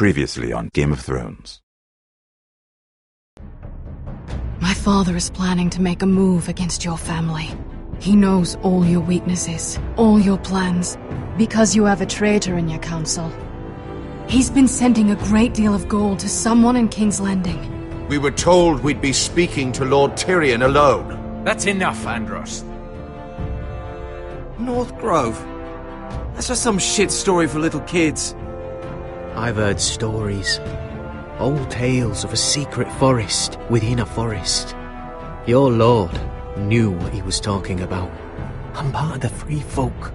Previously on Game of Thrones. My father is planning to make a move against your family. He knows all your weaknesses, all your plans, because you have a traitor in your council. He's been sending a great deal of gold to someone in King's Landing. We were told we'd be speaking to Lord Tyrion alone. That's enough, Andros. North Grove? That's just some shit story for little kids. I've heard stories. Old tales of a secret forest within a forest. Your lord knew what he was talking about. I'm part of the free folk.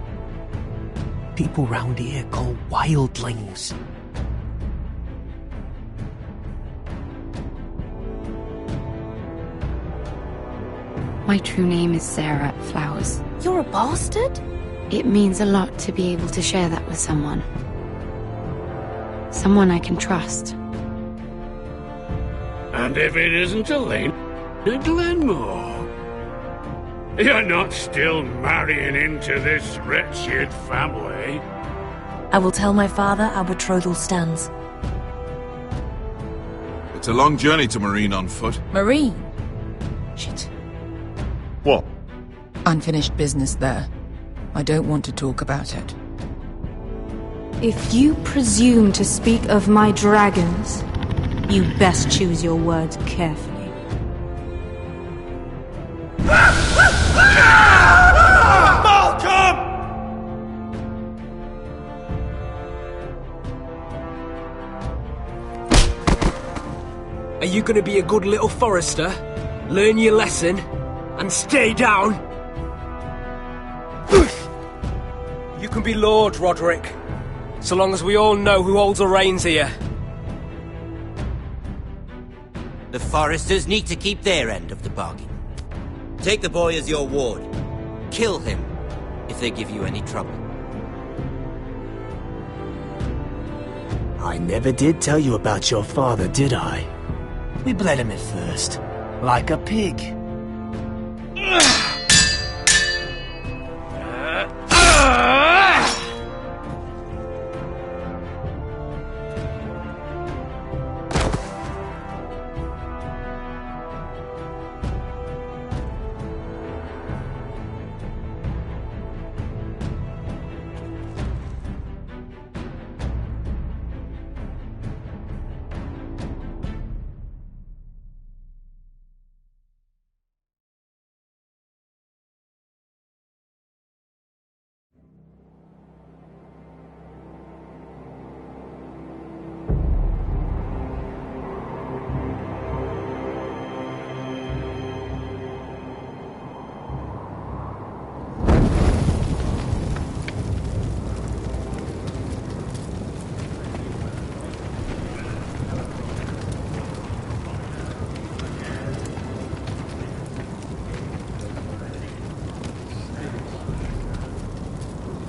People round here call wildlings. My true name is Sarah Flowers. You're a bastard? It means a lot to be able to share that with someone. Someone I can trust. And if it isn't Elaine de Glenmore, you're not still marrying into this wretched family. I will tell my father our betrothal stands. It's a long journey to Marine on foot. Marine? Shit. What? Unfinished business there. I don't want to talk about it. If you presume to speak of my dragons, you best choose your words carefully. Malcolm! Are you gonna be a good little forester? Learn your lesson? And stay down? You can be Lord, Roderick. So long as we all know who holds the reins here. The Foresters need to keep their end of the bargain. Take the boy as your ward. Kill him if they give you any trouble. I never did tell you about your father, did I? We bled him at first, like a pig.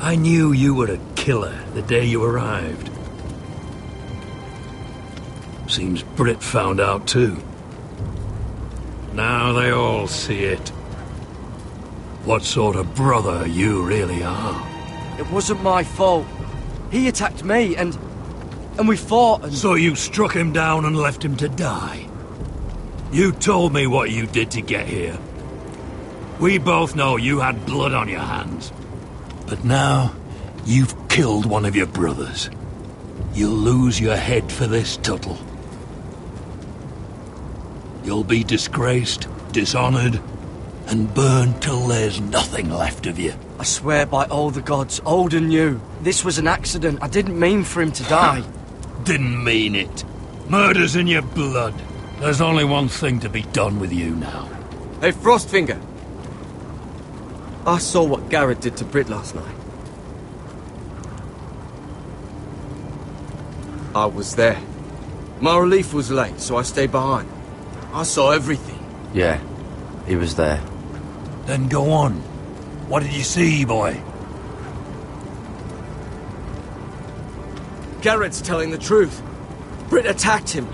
I knew you were a killer the day you arrived. Seems Britt found out too. Now they all see it. What sort of brother you really are. It wasn't my fault. He attacked me and we fought and... So you struck him down and left him to die? You told me what you did to get here. We both know you had blood on your hands. But now, you've killed one of your brothers. You'll lose your head for this, Tuttle. You'll be disgraced, dishonored, and burned till there's nothing left of you. I swear by all the gods, old and new, this was an accident. I didn't mean for him to die. Didn't mean it. Murder's in your blood. There's only one thing to be done with you now. Hey, Frostfinger. I saw what Garrett did to Britt last night. I was there. My relief was late, so I stayed behind. I saw everything. Yeah, he was there. Then go on. What did you see, boy? Garrett's telling the truth. Britt attacked him.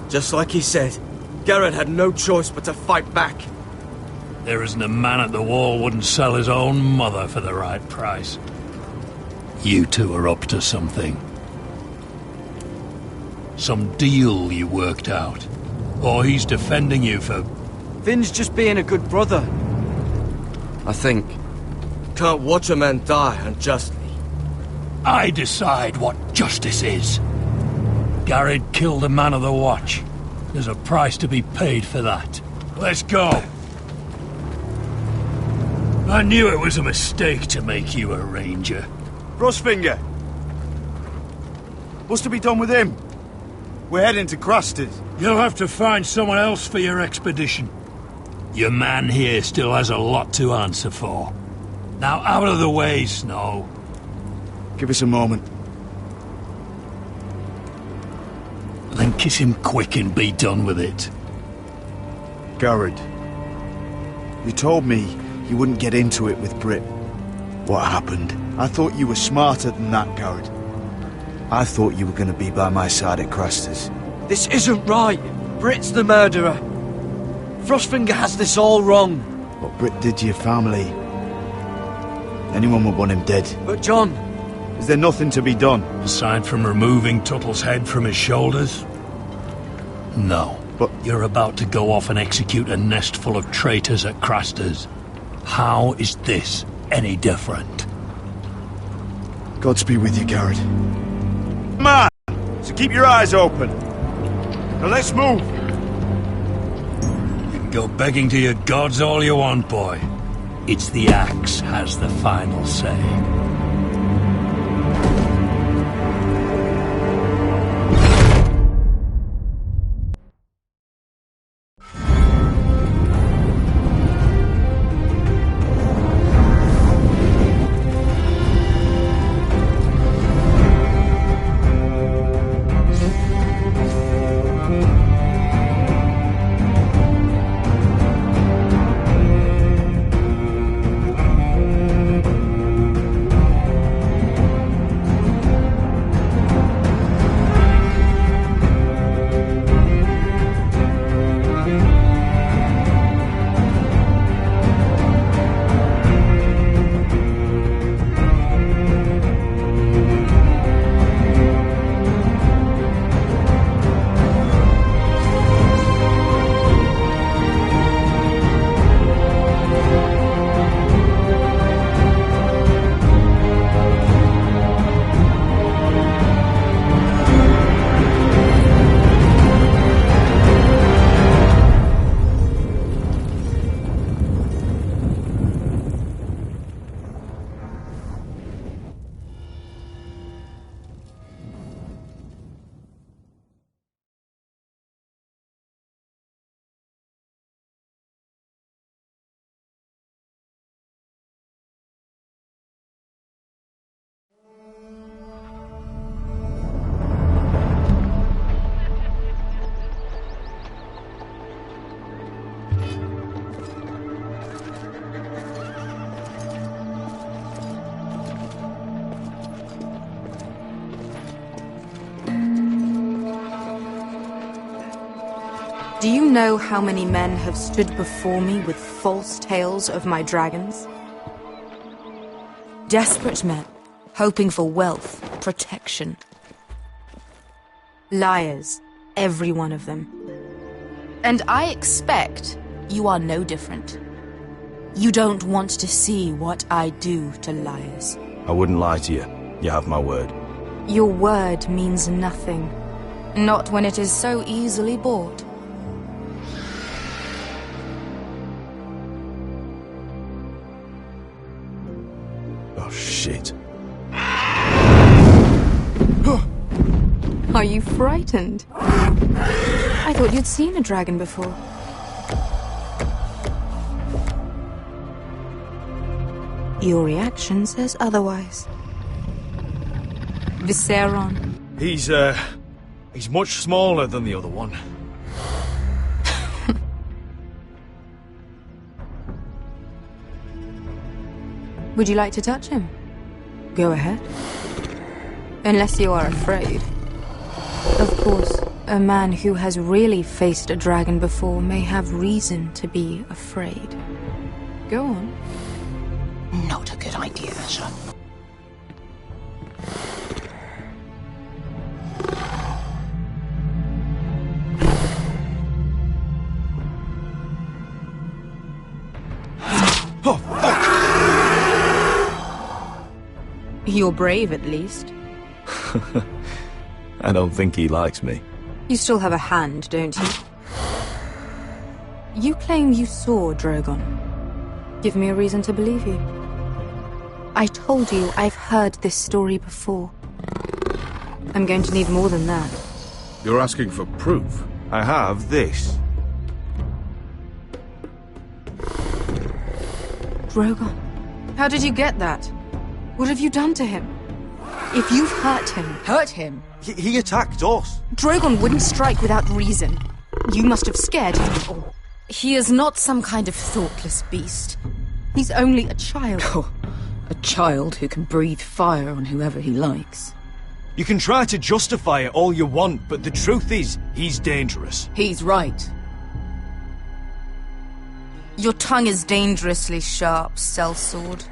Just like he said. Garrett had no choice but to fight back. There isn't a man at the wall wouldn't sell his own mother for the right price. You two are up to something. Some deal you worked out? Or he's defending you for... Finn's just being a good brother. I think... Can't watch a man die unjustly. I decide what justice is. Garrett killed a man of the Watch. There's a price to be paid for that. Let's go. I knew it was a mistake to make you a ranger. Frostfinger! What's to be done with him? We're heading to Craster's. You'll have to find someone else for your expedition. Your man here still has a lot to answer for. Now out of the way, Snow. Give us a moment. Then kiss him quick and be done with it. Garrett, you told me you wouldn't get into it with Britt. What happened? I thought you were smarter than that, Garrett. I thought you were going to be by my side at Craster's. This isn't right. Britt's the murderer. Frostfinger has this all wrong. What Britt did to your family. Anyone would want him dead. But John... Is there nothing to be done? Aside from removing Tuttle's head from his shoulders? No. But you're about to go off and execute a nest full of traitors at Craster's. How is this any different? Godspeed with you, Garrett. Come on! So keep your eyes open. Now let's move! You can go begging to your gods all you want, boy. It's the axe has the final say. Do you know how many men have stood before me with false tales of my dragons? Desperate men, hoping for wealth, protection. Liars, every one of them. And I expect you are no different. You don't want to see what I do to liars. I wouldn't lie to you. You have my word. Your word means nothing. Not when it is so easily bought. Oh, shit. Are you frightened? I thought you'd seen a dragon before. Your reaction says otherwise. Viserion. He's much smaller than the other one. Would you like to touch him? Go ahead. Unless you are afraid. Of course, a man who has really faced a dragon before may have reason to be afraid. Go on. Not a good idea, sir. You're brave, at least. I don't think he likes me. You still have a hand, don't you? You claim you saw Drogon. Give me a reason to believe you. I told you I've heard this story before. I'm going to need more than that. You're asking for proof? I have this. Drogon, how did you get that? What have you done to him? If you've hurt him... Hurt him? He attacked us. Drogon wouldn't strike without reason. You must have scared him, or... He is not some kind of thoughtless beast. He's only a child. Oh, a child who can breathe fire on whoever he likes. You can try to justify it all you want, but the truth is, he's dangerous. He's right. Your tongue is dangerously sharp, sellsword.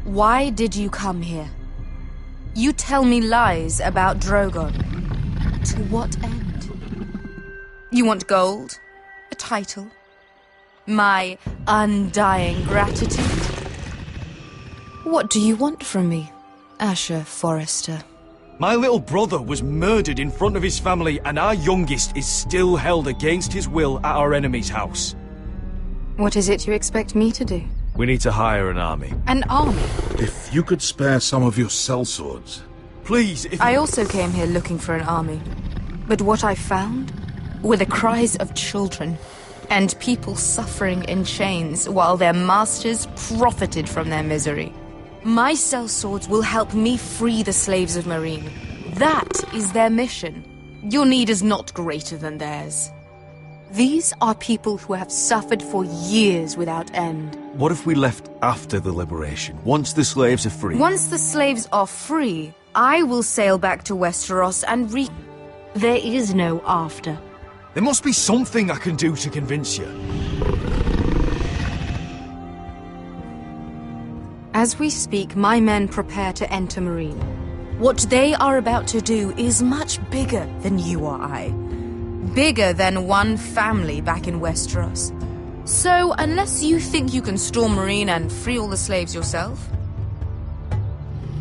Why did you come here? You tell me lies about Drogon. To what end? You want gold? A title? My undying gratitude? What do you want from me, Asher Forrester? My little brother was murdered in front of his family, and our youngest is still held against his will at our enemy's house. What is it you expect me to do? We need to hire an army. An army? If you could spare some of your sellswords. Please, if... I also came here looking for an army. But what I found were the cries of children and people suffering in chains while their masters profited from their misery. My sellswords will help me free the slaves of Meereen. That is their mission. Your need is not greater than theirs. These are people who have suffered for years without end. What if we left after the liberation, once the slaves are free? Once the slaves are free, I will sail back to Westeros and There is no after. There must be something I can do to convince you. As we speak, my men prepare to enter Meereen. What they are about to do is much bigger than you or I. Bigger than one family back in Westeros. So, unless you think you can storm Meereen and free all the slaves yourself,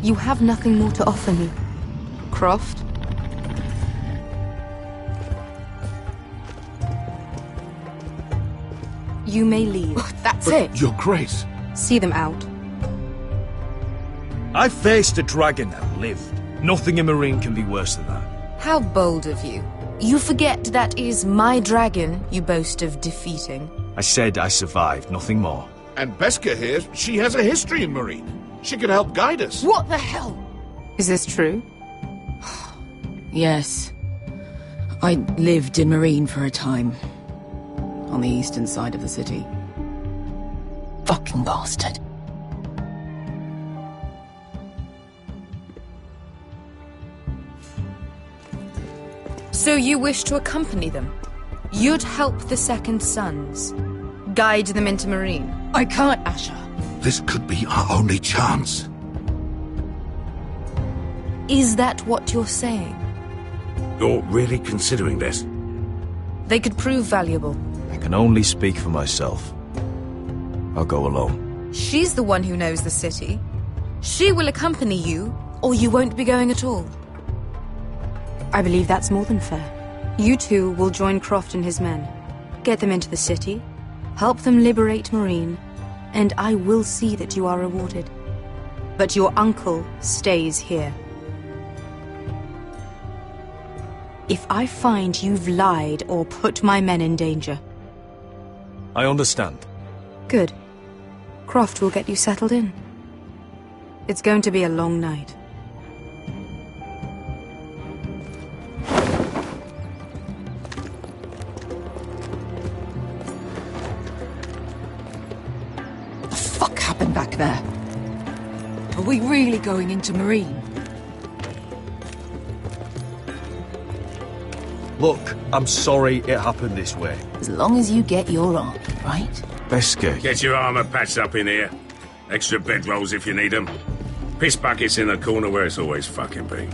you have nothing more to offer me, Croft. You may leave. That's it. Your Grace. See them out. I faced a dragon and lived. Nothing in Meereen can be worse than that. How bold of you. You forget that is my dragon you boast of defeating. I said I survived, nothing more. And Beskha here, she has a history in Meereen. She could help guide us. What the hell? Is this true? Yes. I lived in Meereen for a time. On the eastern side of the city. Fucking bastard. So you wish to accompany them? You'd help the Second Sons? Guide them into Meereen? I can't, Asher. This could be our only chance. Is that what you're saying? You're really considering this? They could prove valuable. I can only speak for myself. I'll go alone. She's the one who knows the city. She will accompany you, or you won't be going at all. I believe that's more than fair. You two will join Croft and his men. Get them into the city, help them liberate Meereen, and I will see that you are rewarded. But your uncle stays here. If I find you've lied or put my men in danger... I understand. Good. Croft will get you settled in. It's going to be a long night. What the fuck happened back there? Are we really going into Meereen? Look, I'm sorry it happened this way. As long as you get your army, right? Beskha. Get your armor patched up in here. Extra bedrolls if you need them. Piss buckets in the corner where it's always fucking been.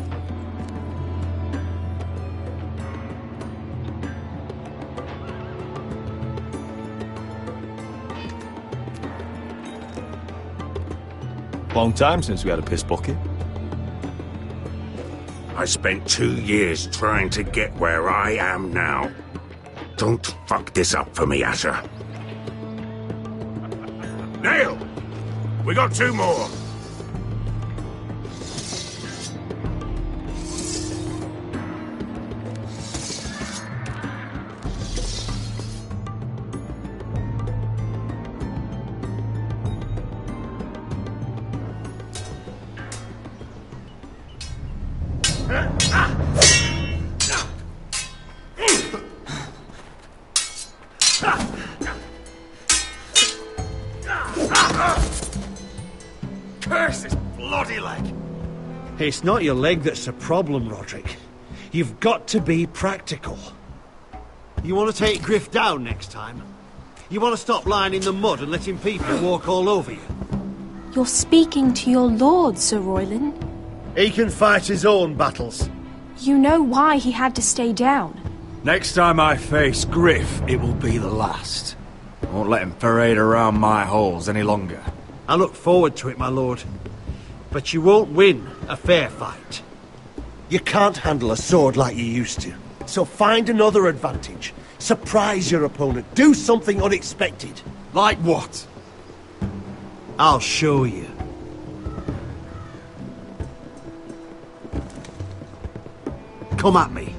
Long time since we had a piss bucket. I spent 2 years trying to get where I am now. Don't fuck this up for me, Asher. Nail! We got 2 more! Curse this bloody leg! It's not your leg that's the problem, Roderick. You've got to be practical. You want to take Griff down next time? You want to stop lying in the mud and letting people walk all over you? You're speaking to your lord, Sir Royland. He can fight his own battles. You know why he had to stay down. Next time I face Griff, it will be the last. I won't let him parade around my halls any longer. I look forward to it, my lord. But you won't win a fair fight. You can't handle a sword like you used to. So find another advantage. Surprise your opponent. Do something unexpected. Like what? I'll show you. Come at me.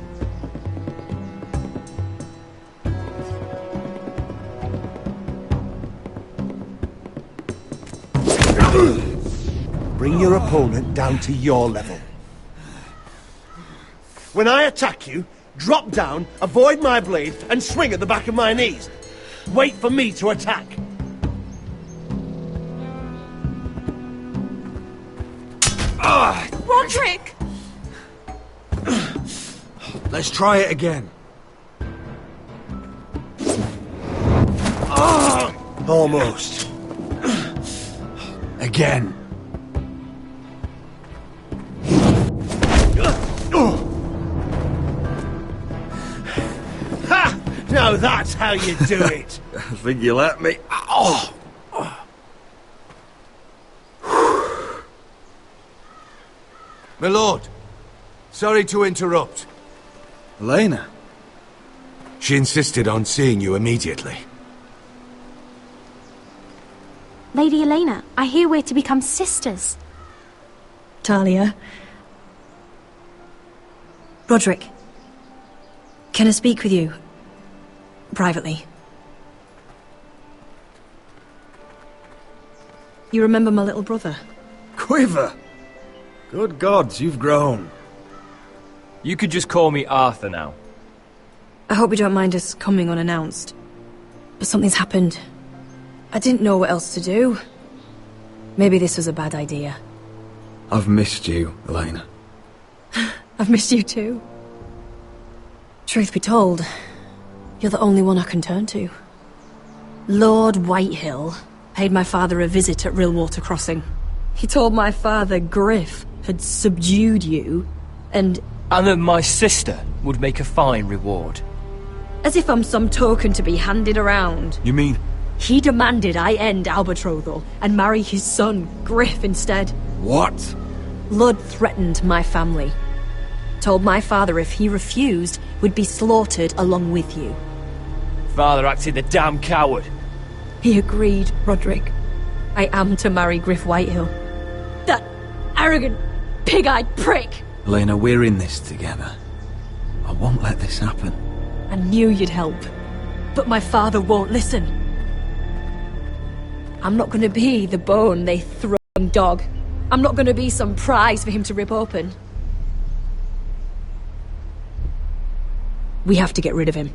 Bring your opponent down to your level. When I attack you, drop down, avoid my blade, and swing at the back of my knees. Wait for me to attack. Roderick! Let's try it again. Almost. Again. Ha! Now that's how you do it. I think you let me. Oh! My lord, sorry to interrupt. Elena? She insisted on seeing you immediately. Lady Elena, I hear we're to become sisters. Talia. Roderick. Can I speak with you? Privately. You remember my little brother? Quiver! Good gods, you've grown. You could just call me Arthur now. I hope you don't mind us coming unannounced. But something's happened. I didn't know what else to do. Maybe this was a bad idea. I've missed you, Elena. I've missed you too. Truth be told, you're the only one I can turn to. Lord Whitehill paid my father a visit at Rillwater Crossing. He told my father Griff had subdued you, and that my sister would make a fine reward. As if I'm some token to be handed around. You mean? He demanded I end our betrothal and marry his son, Griff, instead. What? Lud threatened my family. Told my father if he refused, we'd be slaughtered along with you. Father acted the damn coward. He agreed, Roderick. I am to marry Griff Whitehill. That arrogant, pig-eyed prick! Elena, we're in this together. I won't let this happen. I knew you'd help. But my father won't listen. I'm not gonna be the bone they throw dog. I'm not gonna be some prize for him to rip open. We have to get rid of him.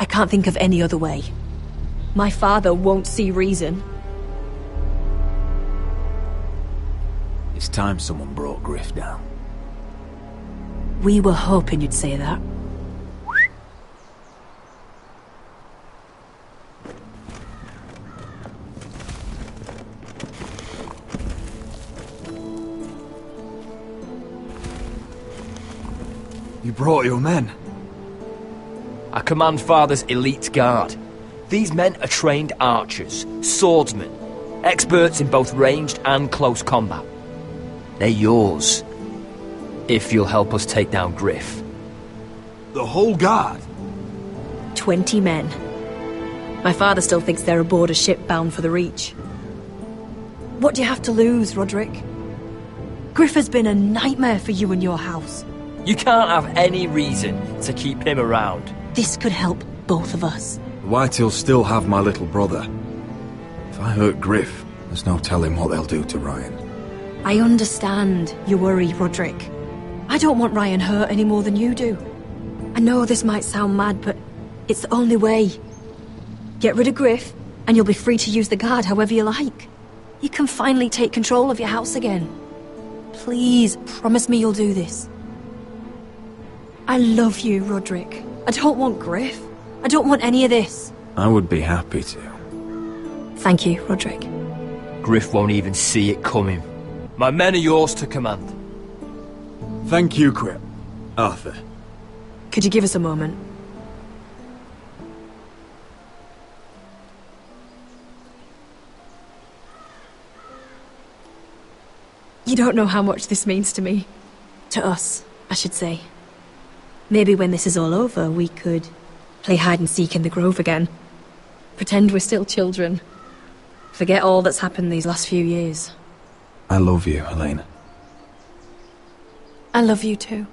I can't think of any other way. My father won't see reason. It's time someone brought Griff down. We were hoping you'd say that. You brought your men? I command Father's elite guard. These men are trained archers, swordsmen. Experts in both ranged and close combat. They're yours. If you'll help us take down Griff. The whole guard? 20 men. My father still thinks they're aboard a ship bound for the Reach. What do you have to lose, Roderick? Griff has been a nightmare for you and your house. You can't have any reason to keep him around. This could help both of us. Whitehills still have my little brother. If I hurt Griff, there's no telling what they'll do to Ryan. I understand your worry, Roderick. I don't want Ryan hurt any more than you do. I know this might sound mad, but it's the only way. Get rid of Griff, and you'll be free to use the guard however you like. You can finally take control of your house again. Please, promise me you'll do this. I love you, Roderick. I don't want Griff. I don't want any of this. I would be happy to. Thank you, Roderick. Griff won't even see it coming. My men are yours to command. Thank you, Crip. Arthur. Could you give us a moment? You don't know how much this means to me. To us, I should say. Maybe when this is all over, we could play hide and seek in the Grove again. Pretend we're still children. Forget all that's happened these last few years. I love you, Helena. I love you too.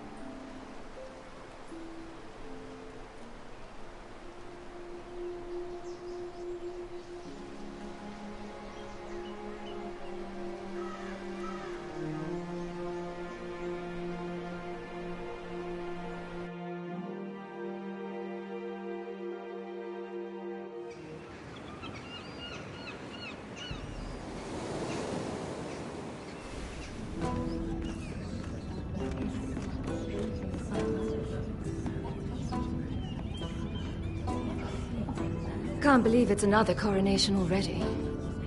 Can't believe it's another coronation already.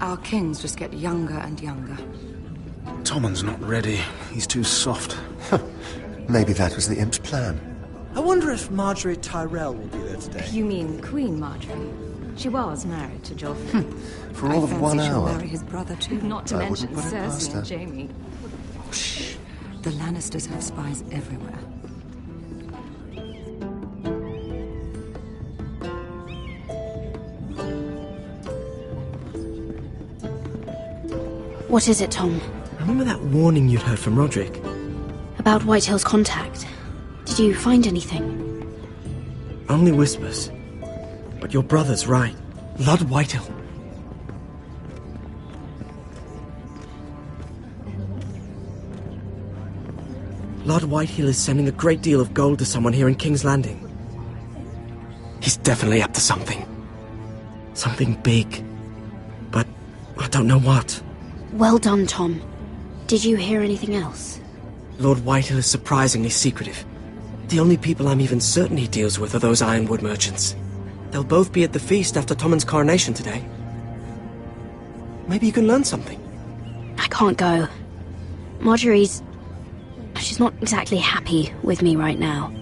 Our kings just get younger and younger. Tommen's not ready. He's too soft. Maybe that was the imp's plan. I wonder if Marjorie Tyrell will be there today. You mean Queen Marjorie? She was married to Joffrey. For all of 1 she'll hour. marry his brother too, not to I mention wouldn't put it past Cersei her. and Jaime. Shh. The Lannisters have spies everywhere. What is it, Tom? Remember that warning you'd heard from Roderick? About Whitehill's contact. Did you find anything? Only whispers. But your brother's right. Lord Whitehill. Lord Whitehill is sending a great deal of gold to someone here in King's Landing. He's definitely up to something. Something big. But I don't know what. Well done, Tom. Did you hear anything else? Lord Whitehill is surprisingly secretive. The only people I'm even certain he deals with are those ironwood merchants. They'll both be at the feast after Tommen's coronation today. Maybe you can learn something. I can't go. Marjorie's... she's not exactly happy with me right now.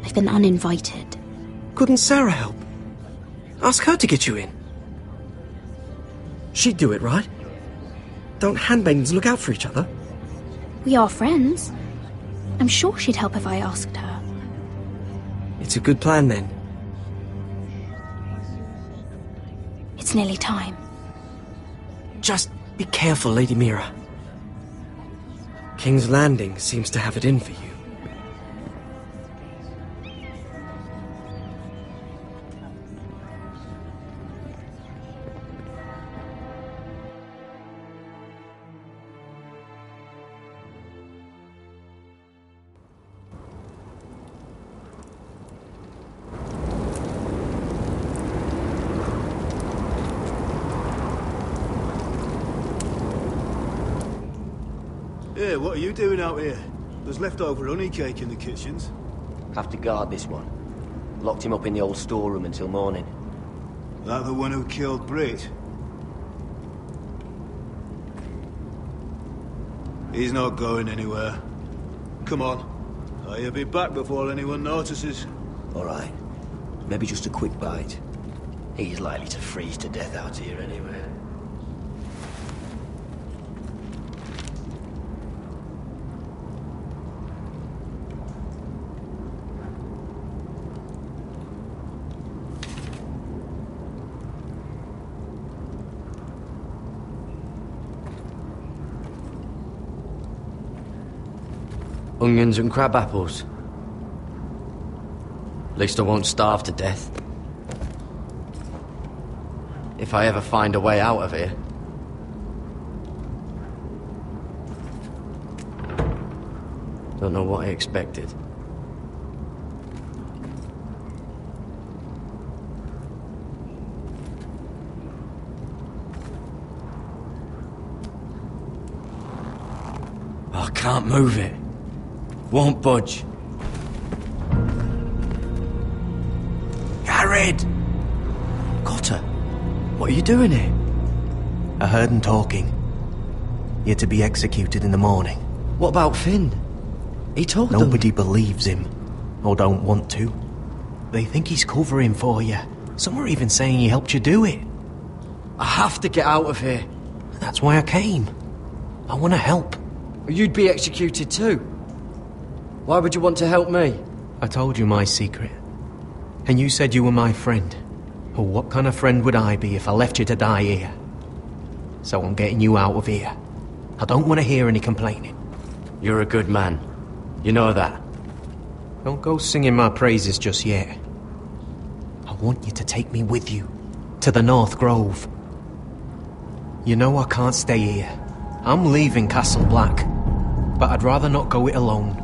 I've been uninvited. Couldn't Sarah help? Ask her to get you in. She'd do it, right? Don't handmaidens look out for each other? We are friends. I'm sure she'd help if I asked her. It's a good plan, then. It's nearly time. Just be careful, Lady Mira. King's Landing seems to have it in for you. Hey, what are you doing out here? There's leftover honey cake in the kitchens. Have to guard this one. Locked him up in the old storeroom until morning. That the one who killed Brit? He's not going anywhere. Come on. He'll be back before anyone notices. All right. Maybe just a quick bite. He's likely to freeze to death out here anyway. Onions and crab apples. At least I won't starve to death. If I ever find a way out of here. Don't know what I expected. I can't move it. Won't budge. Gared! Cotter, what are you doing here? I heard him talking. You're to be executed in the morning. What about Finn? He told them. Nobody believes him, or don't want to. They think he's covering for you. Some are even saying he helped you do it. I have to get out of here. That's why I came. I want to help. You'd be executed too. Why would you want to help me? I told you my secret. And you said you were my friend. Well, what kind of friend would I be if I left you to die here? So I'm getting you out of here. I don't want to hear any complaining. You're a good man. You know that. Don't go singing my praises just yet. I want you to take me with you. To the North Grove. You know I can't stay here. I'm leaving Castle Black. But I'd rather not go it alone.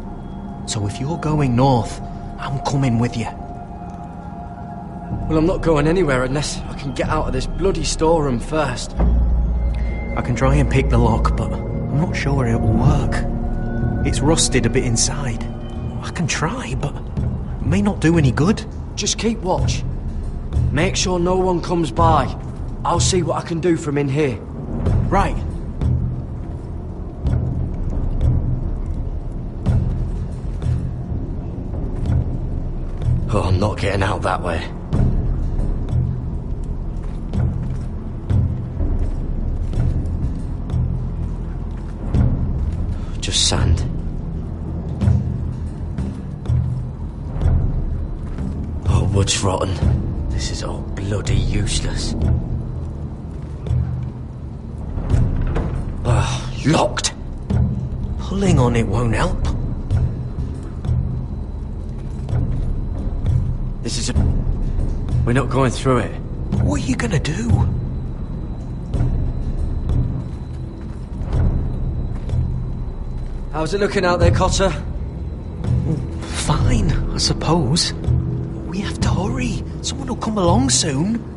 So if you're going north, I'm coming with you. Well, I'm not going anywhere unless I can get out of this bloody storeroom first. I can try and pick the lock, but I'm not sure it will work. It's rusted a bit inside. I can try, but it may not do any good. Just keep watch. Make sure no one comes by. I'll see what I can do from in here. Right. Oh, I'm not getting out that way. Just sand. Oh, wood's rotten. This is all bloody useless. Locked. Pulling on it won't help. This is a... We're not going through it. What are you gonna do? How's it looking out there, Cotter? Fine, I suppose. We have to hurry. Someone will come along soon.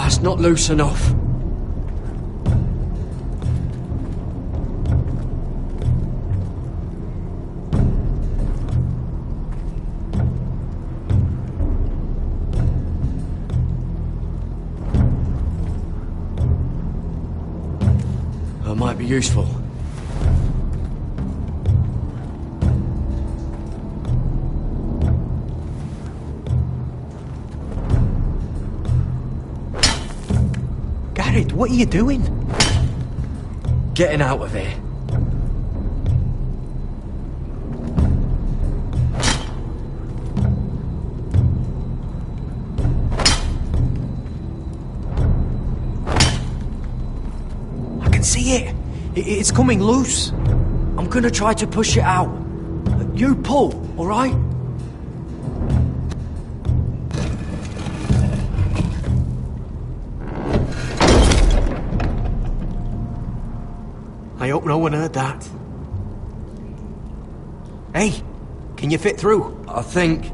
It's not loose enough. That might be useful. Gared, what are you doing? Getting out of here. I can see it. It's coming loose. I'm gonna try to push it out. You pull, all right? I hope no one heard that. Hey, can you fit through? I think.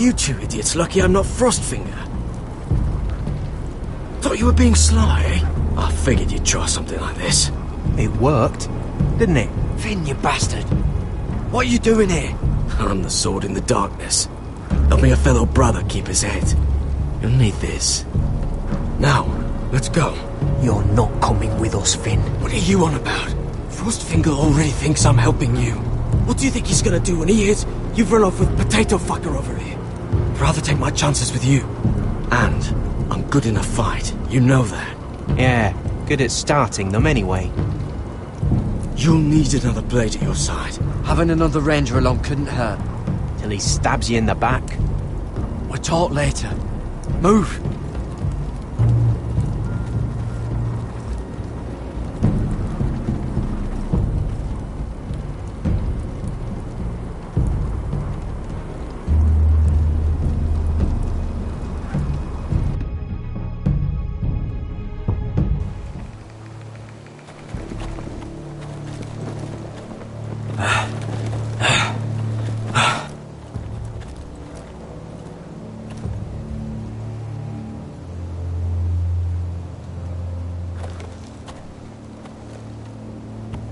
You two idiots lucky I'm not Frostfinger. Thought you were being sly, eh? I figured you'd try something like this. It worked, didn't it? Finn, you bastard! What are you doing here? I'm the sword in the darkness. Help me a fellow brother keep his head. You'll need this. Now, let's go. You're not coming with us, Finn. What are you on about? Frostfinger already thinks I'm helping you. What do you think he's gonna do when he hears you've run off with Potato Fucker over here? I'd rather take my chances with you. And I'm good in a fight. You know that. Yeah, good at starting them anyway. You'll need another blade at your side. Having another ranger along couldn't hurt. Till he stabs you in the back. We'll talk later. Move!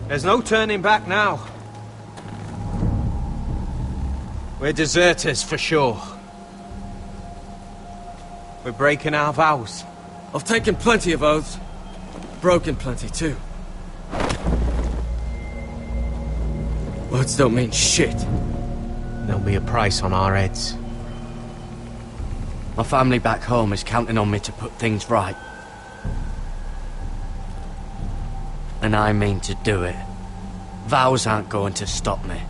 There's no turning back now. We're deserters for sure. We're breaking our vows. I've taken plenty of oaths. Broken plenty too. Words don't mean shit. There'll be a price on our heads. My family back home is counting on me to put things right. And I mean to do it. Vows aren't going to stop me.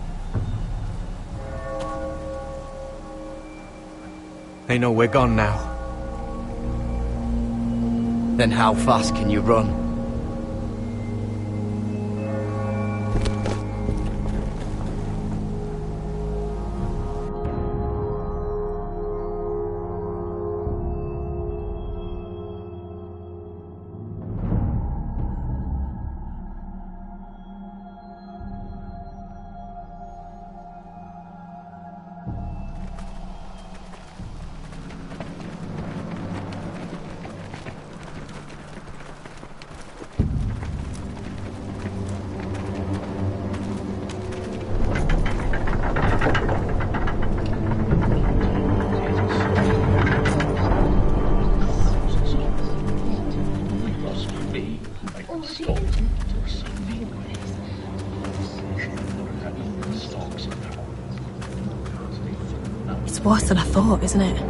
They know we're gone now. Then how fast can you run? It's worse than I thought, isn't it?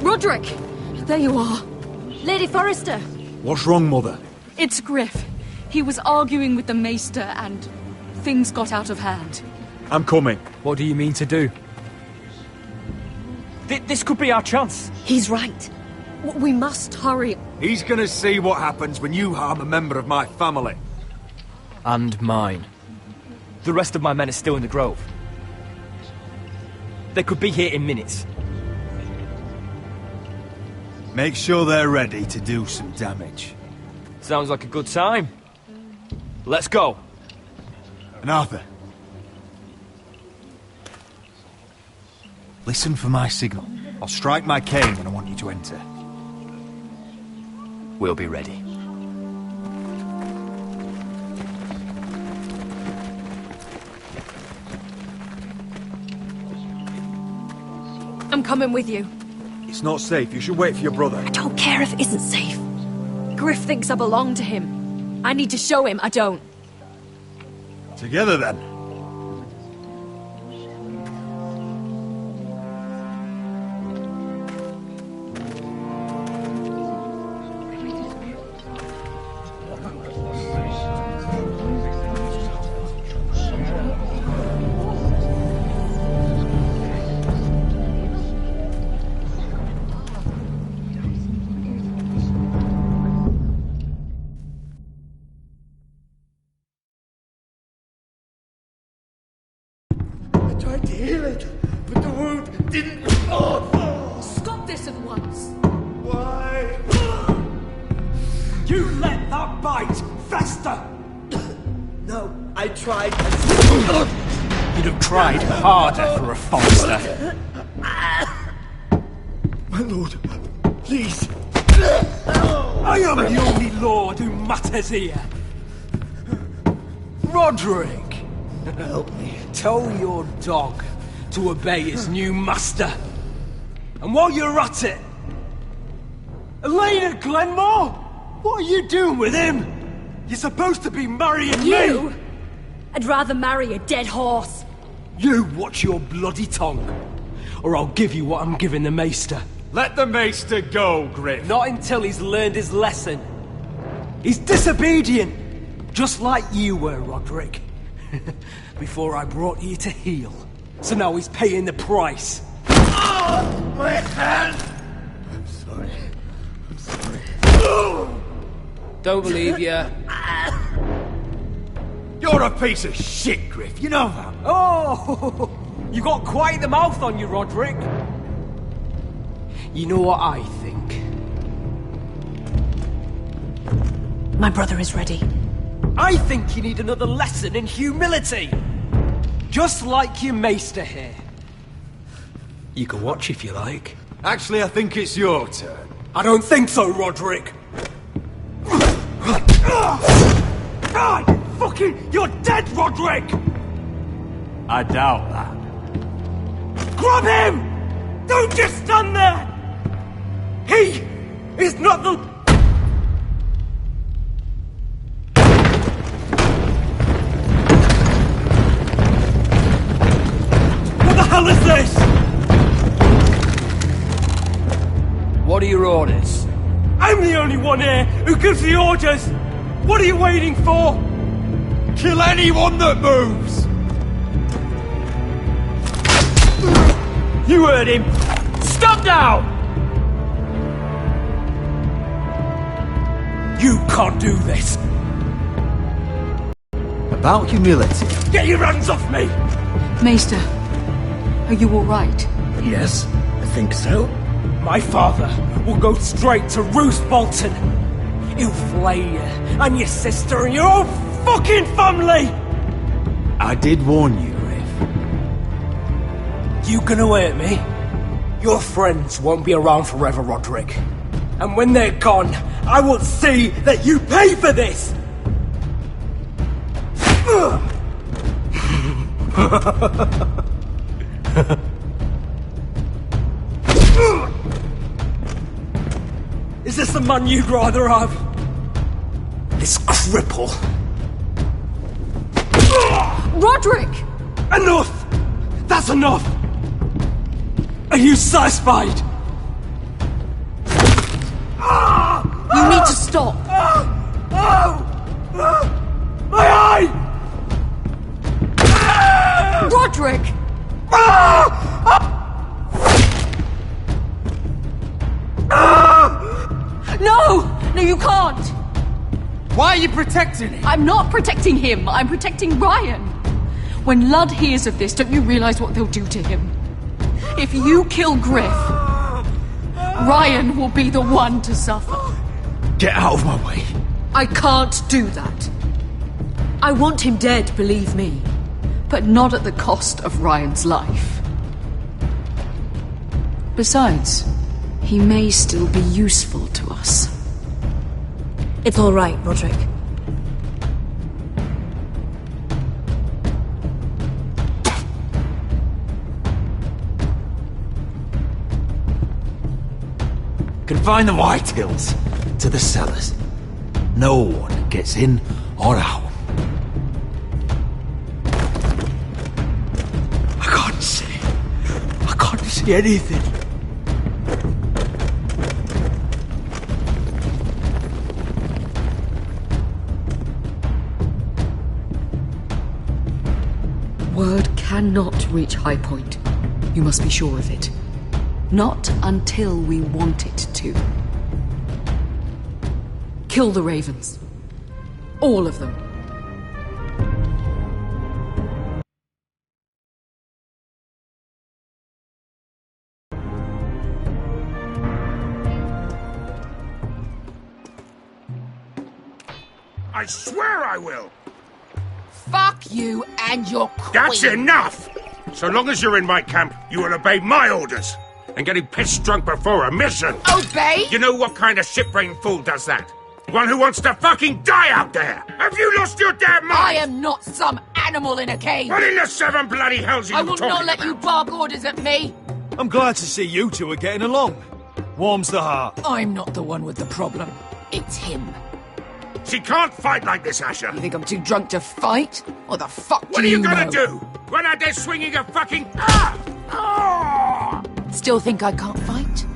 Roderick! There you are. Lady Forrester! What's wrong, Mother? It's Griff. He was arguing with the Maester and things got out of hand. I'm coming. What do you mean to do? This could be our chance. He's right. We must hurry. He's gonna see what happens when you harm a member of my family. And mine. The rest of my men are still in the grove. They could be here in minutes. Make sure they're ready to do some damage. Sounds like a good time. Let's go. And Arthur, listen for my signal. I'll strike my cane when I want you to enter. We'll be ready. I'm coming with you. It's not safe. You should wait for your brother. I don't care if it isn't safe. Griff thinks I belong to him. I need to show him I don't. Together then. Tried to heal it, but the wound didn't. Oh. Stop this at once. Why? You let that bite fester! No, I tried. You'd have tried harder for a Forrester. My lord, please. I am the only lord who matters here. Roderick, help me. Tell your dog to obey his new master. And while you're at it, Elena Glenmore, what are you doing with him? You're supposed to be marrying You? me. I'd rather marry a dead horse. You watch your bloody tongue, or I'll give you what I'm giving the Maester. Let the Maester go, Griff. Not until he's learned his lesson. He's disobedient, just like you were, Roderick. Before I brought you to heel. So now he's paying the price. Oh, my hand! I'm sorry. Don't believe you. You're a piece of shit, Griff. You know that. Oh, you got quite the mouth on you, Roderick. You know what I think? My brother is ready. I think you need another lesson in humility. Just like your Maester here. You can watch if you like. Actually, I think it's your turn. I don't think so, Roderick. God, fucking, you're dead, Roderick! I doubt that. Grab him! Don't just stand there! He is not the... What the hell is this? What are your orders? I'm the only one here who gives the orders! What are you waiting for? Kill anyone that moves! You heard him! Stop now! You can't do this! About humility. Get your hands off me! Maester, are you all right? Yes, I think so. My father will go straight to Roose Bolton. He'll flay you, and your sister, and your whole fucking family! I did warn you, Griff. You gonna hurt me? Your friends won't be around forever, Roderick. And when they're gone, I will see that you pay for this! Is this the man you'd rather have? This cripple? Roderick! Enough! That's enough! Are you satisfied? You need to stop! My eye! Roderick! No! No, you can't! Why are you protecting him? I'm not protecting him. I'm protecting Ryan. When Ludd hears of this, don't you realize what they'll do to him? If you kill Griff, Ryan will be the one to suffer. Get out of my way. I can't do that. I want him dead, believe me. But not at the cost of Ryan's life. Besides, he may still be useful to us. It's all right, Roderick. Confine the Whitehills to the cellars. No one gets in or out. I can't see anything. Word cannot reach High Point. You must be sure of it. Not until we want it to. Kill the ravens. All of them. I swear I will! Fuck you and your queen. That's enough! So long as you're in my camp, you will obey my orders. and getting pissed drunk before a mission. Obey? You know what kind of ship-brained fool does that? One who wants to fucking die out there! Have you lost your damn mind? I am not some animal in a cage. What in the seven bloody hells are I you will talking not let about? you bark orders at me. I'm glad to see you two are getting along. Warms the heart. I'm not the one with the problem. It's him. She can't fight like this, Asher. You think I'm too drunk to fight? What the fuck What do are you you gonna know? do? Run out there swinging a fucking... Still think I can't fight?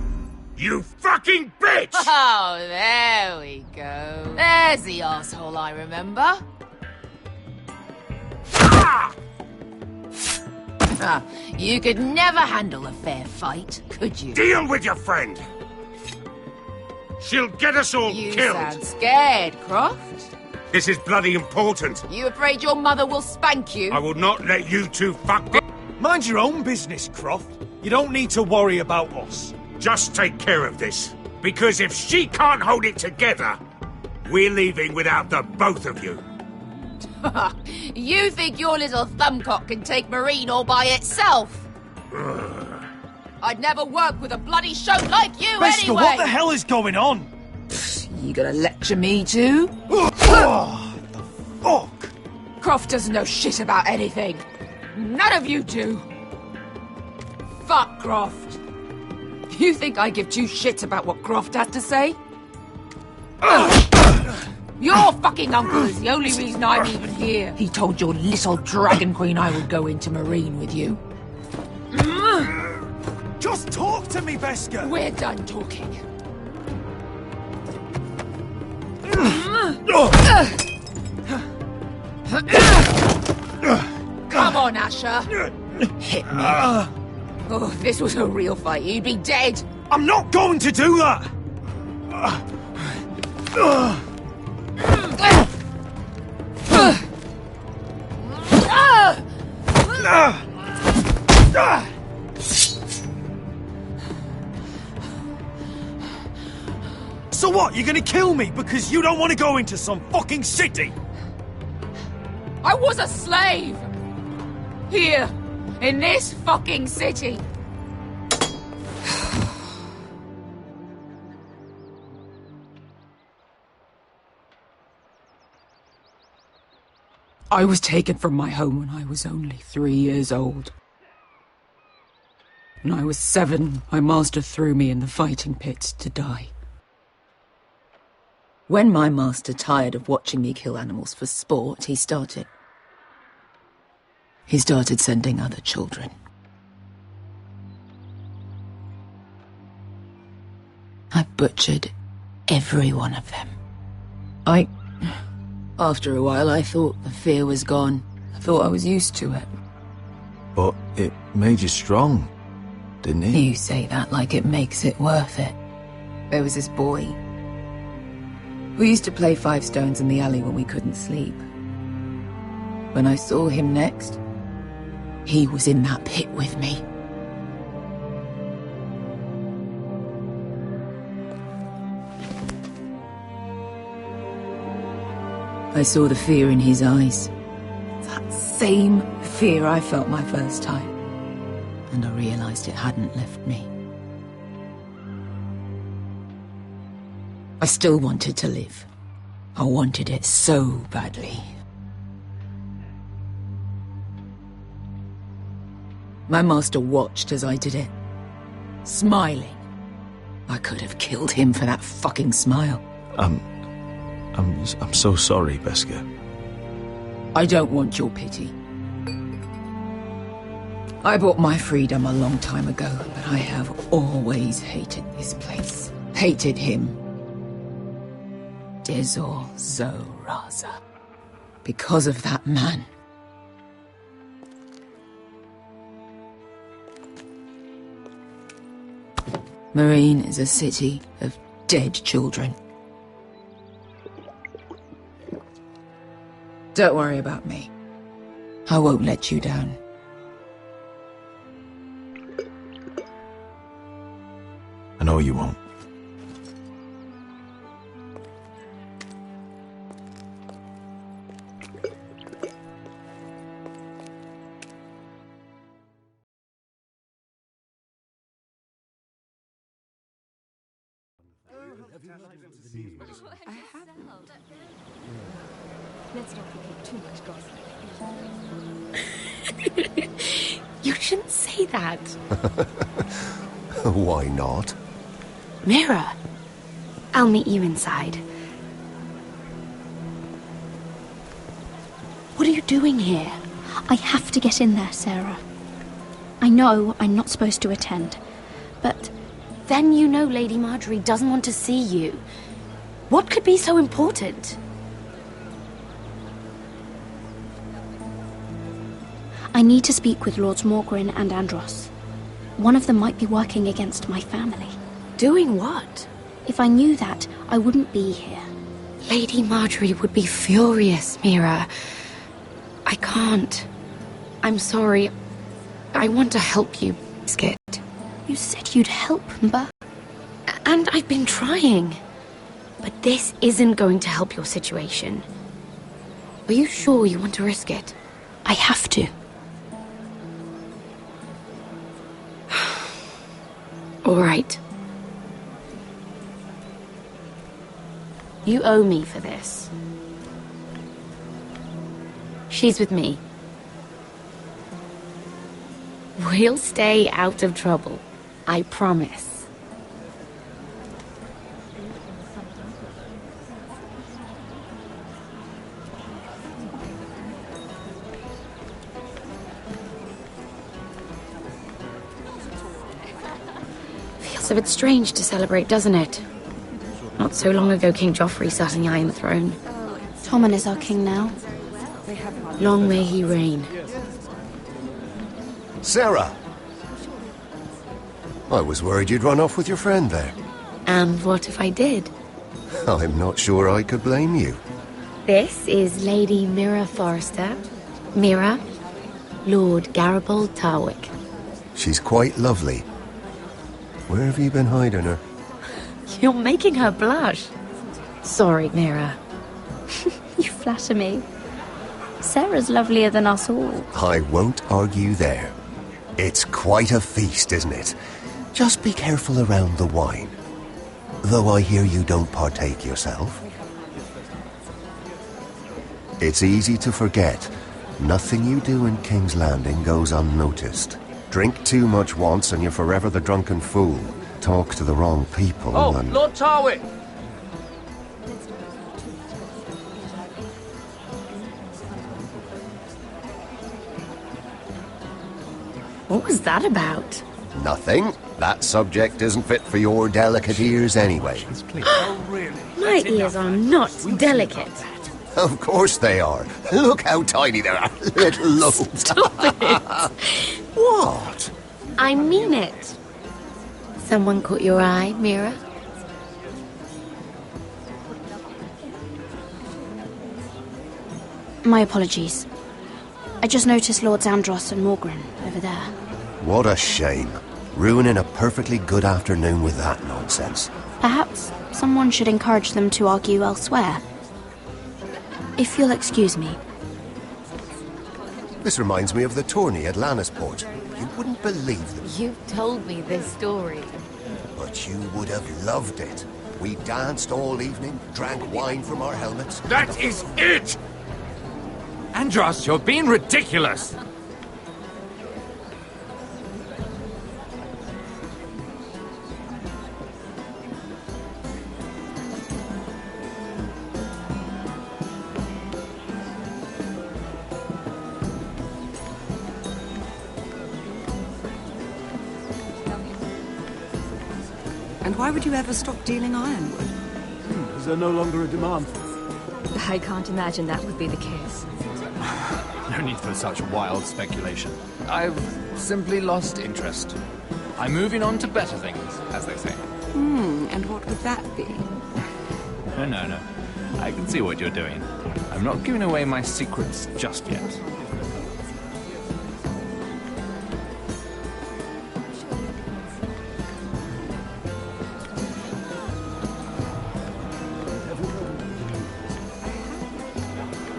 You fucking bitch! Oh, there we go. There's the asshole I remember. You could never handle a fair fight, could you? Deal with your friend! She'll get us all You killed! sound scared, Croft. This is bloody important. You afraid your mother will spank you? I will not let you two fuck... Mind your own business, Croft. You don't need to worry about us. Just take care of this. Because if she can't hold it together, we're leaving without the both of you. You think your little thumbcock can take Marine all by itself? I'd never work with a bloody shote like you Beskha, anyway! what the hell is going on? You gonna lecture me too? Oh, the fuck? Croft doesn't know shit about anything. None of you do. Fuck Croft. You think I give two shits about what Croft has to say? Your fucking uncle is the only reason I'm even here. He told your little dragon queen I would go into Marine with you. Just talk to me, Beskha! We're done talking. Come on, Asher. Hit me. Oh, if this was a real fight, you'd be dead. I'm not going to do that! So what, you're gonna kill me because you don't want to go into some fucking city? I was a slave! Here, in this fucking city. I was taken from my home when I was only 3 years old. When I was 7, my master threw me in the fighting pit to die. When my master tired of watching me kill animals for sport, he started sending other children. I butchered every one of them. After a while, I thought the fear was gone. I thought I was used to it. But it made you strong, didn't it? You say that like it makes it worth it. There was this boy. We used to play 5 stones in the alley when we couldn't sleep. When I saw him next, he was in that pit with me. I saw the fear in his eyes. That same fear I felt my first time. And I realized it hadn't left me. I still wanted to live. I wanted it so badly. My master watched as I did it, smiling. I could have killed him for that fucking smile. I'm so sorry, Beskha. I don't want your pity. I bought my freedom a long time ago, but I have always hated this place. Hated him. Dezor Zo Raza. Because of that man. Marine is a city of dead children. Don't worry about me. I won't let you down. I know you won't. Let's not repeat too much gossip. You shouldn't say that. Why not? Mira, I'll meet you inside. What are you doing here? I have to get in there, Sarah. I know I'm not supposed to attend, but... Then you know Lady Marjorie doesn't want to see you. What could be so important? I need to speak with Lords Morgren and Andros. One of them might be working against my family. Doing what? If I knew that, I wouldn't be here. Lady Marjorie would be furious, Mira. I can't. I'm sorry. I want to help you, Skit. You said you'd help, Mba. And I've been trying. But this isn't going to help your situation. Are you sure you want to risk it? I have to. All right. You owe me for this. She's with me. We'll stay out of trouble. I promise. Feels a bit strange to celebrate, doesn't it? Not so long ago, King Joffrey sat on the Iron Throne. Tommen is our king now. Long may he reign. Sarah! I was worried you'd run off with your friend there. And what if I did? I'm not sure I could blame you. This is Lady Mira Forrester. Mira, Lord Garibald Tarwick. She's quite lovely. Where have you been hiding her? You're making her blush. Sorry, Mira. You flatter me. Sarah's lovelier than us all. I won't argue there. It's quite a feast, isn't it? Just be careful around the wine. Though I hear you don't partake yourself. It's easy to forget. Nothing you do in King's Landing goes unnoticed. Drink too much once and you're forever the drunken fool. Talk to the wrong people and... Lord Tarwick! What was that about? Nothing. That subject isn't fit for your delicate ears anyway. My ears are not delicate. Of course they are. Look how tiny they are. Little lobes. Stop it. What? I mean it. Someone caught your eye, Mira? My apologies. I just noticed Lords Andros and Morgren over there. What a shame. Ruining a perfectly good afternoon with that nonsense. Perhaps someone should encourage them to argue elsewhere. If you'll excuse me. This reminds me of the tourney at Lannisport. You wouldn't believe them. You've told me this story. But you would have loved it. We danced all evening, drank wine from our helmets. That is it! Andros, you're being ridiculous! And why would you ever stop dealing ironwood? Is there no longer a demand? I can't imagine that would be the case. No need for such wild speculation. I've simply lost interest. I'm moving on to better things, as they say. And what would that be? No. I can see what you're doing. I'm not giving away my secrets just yet.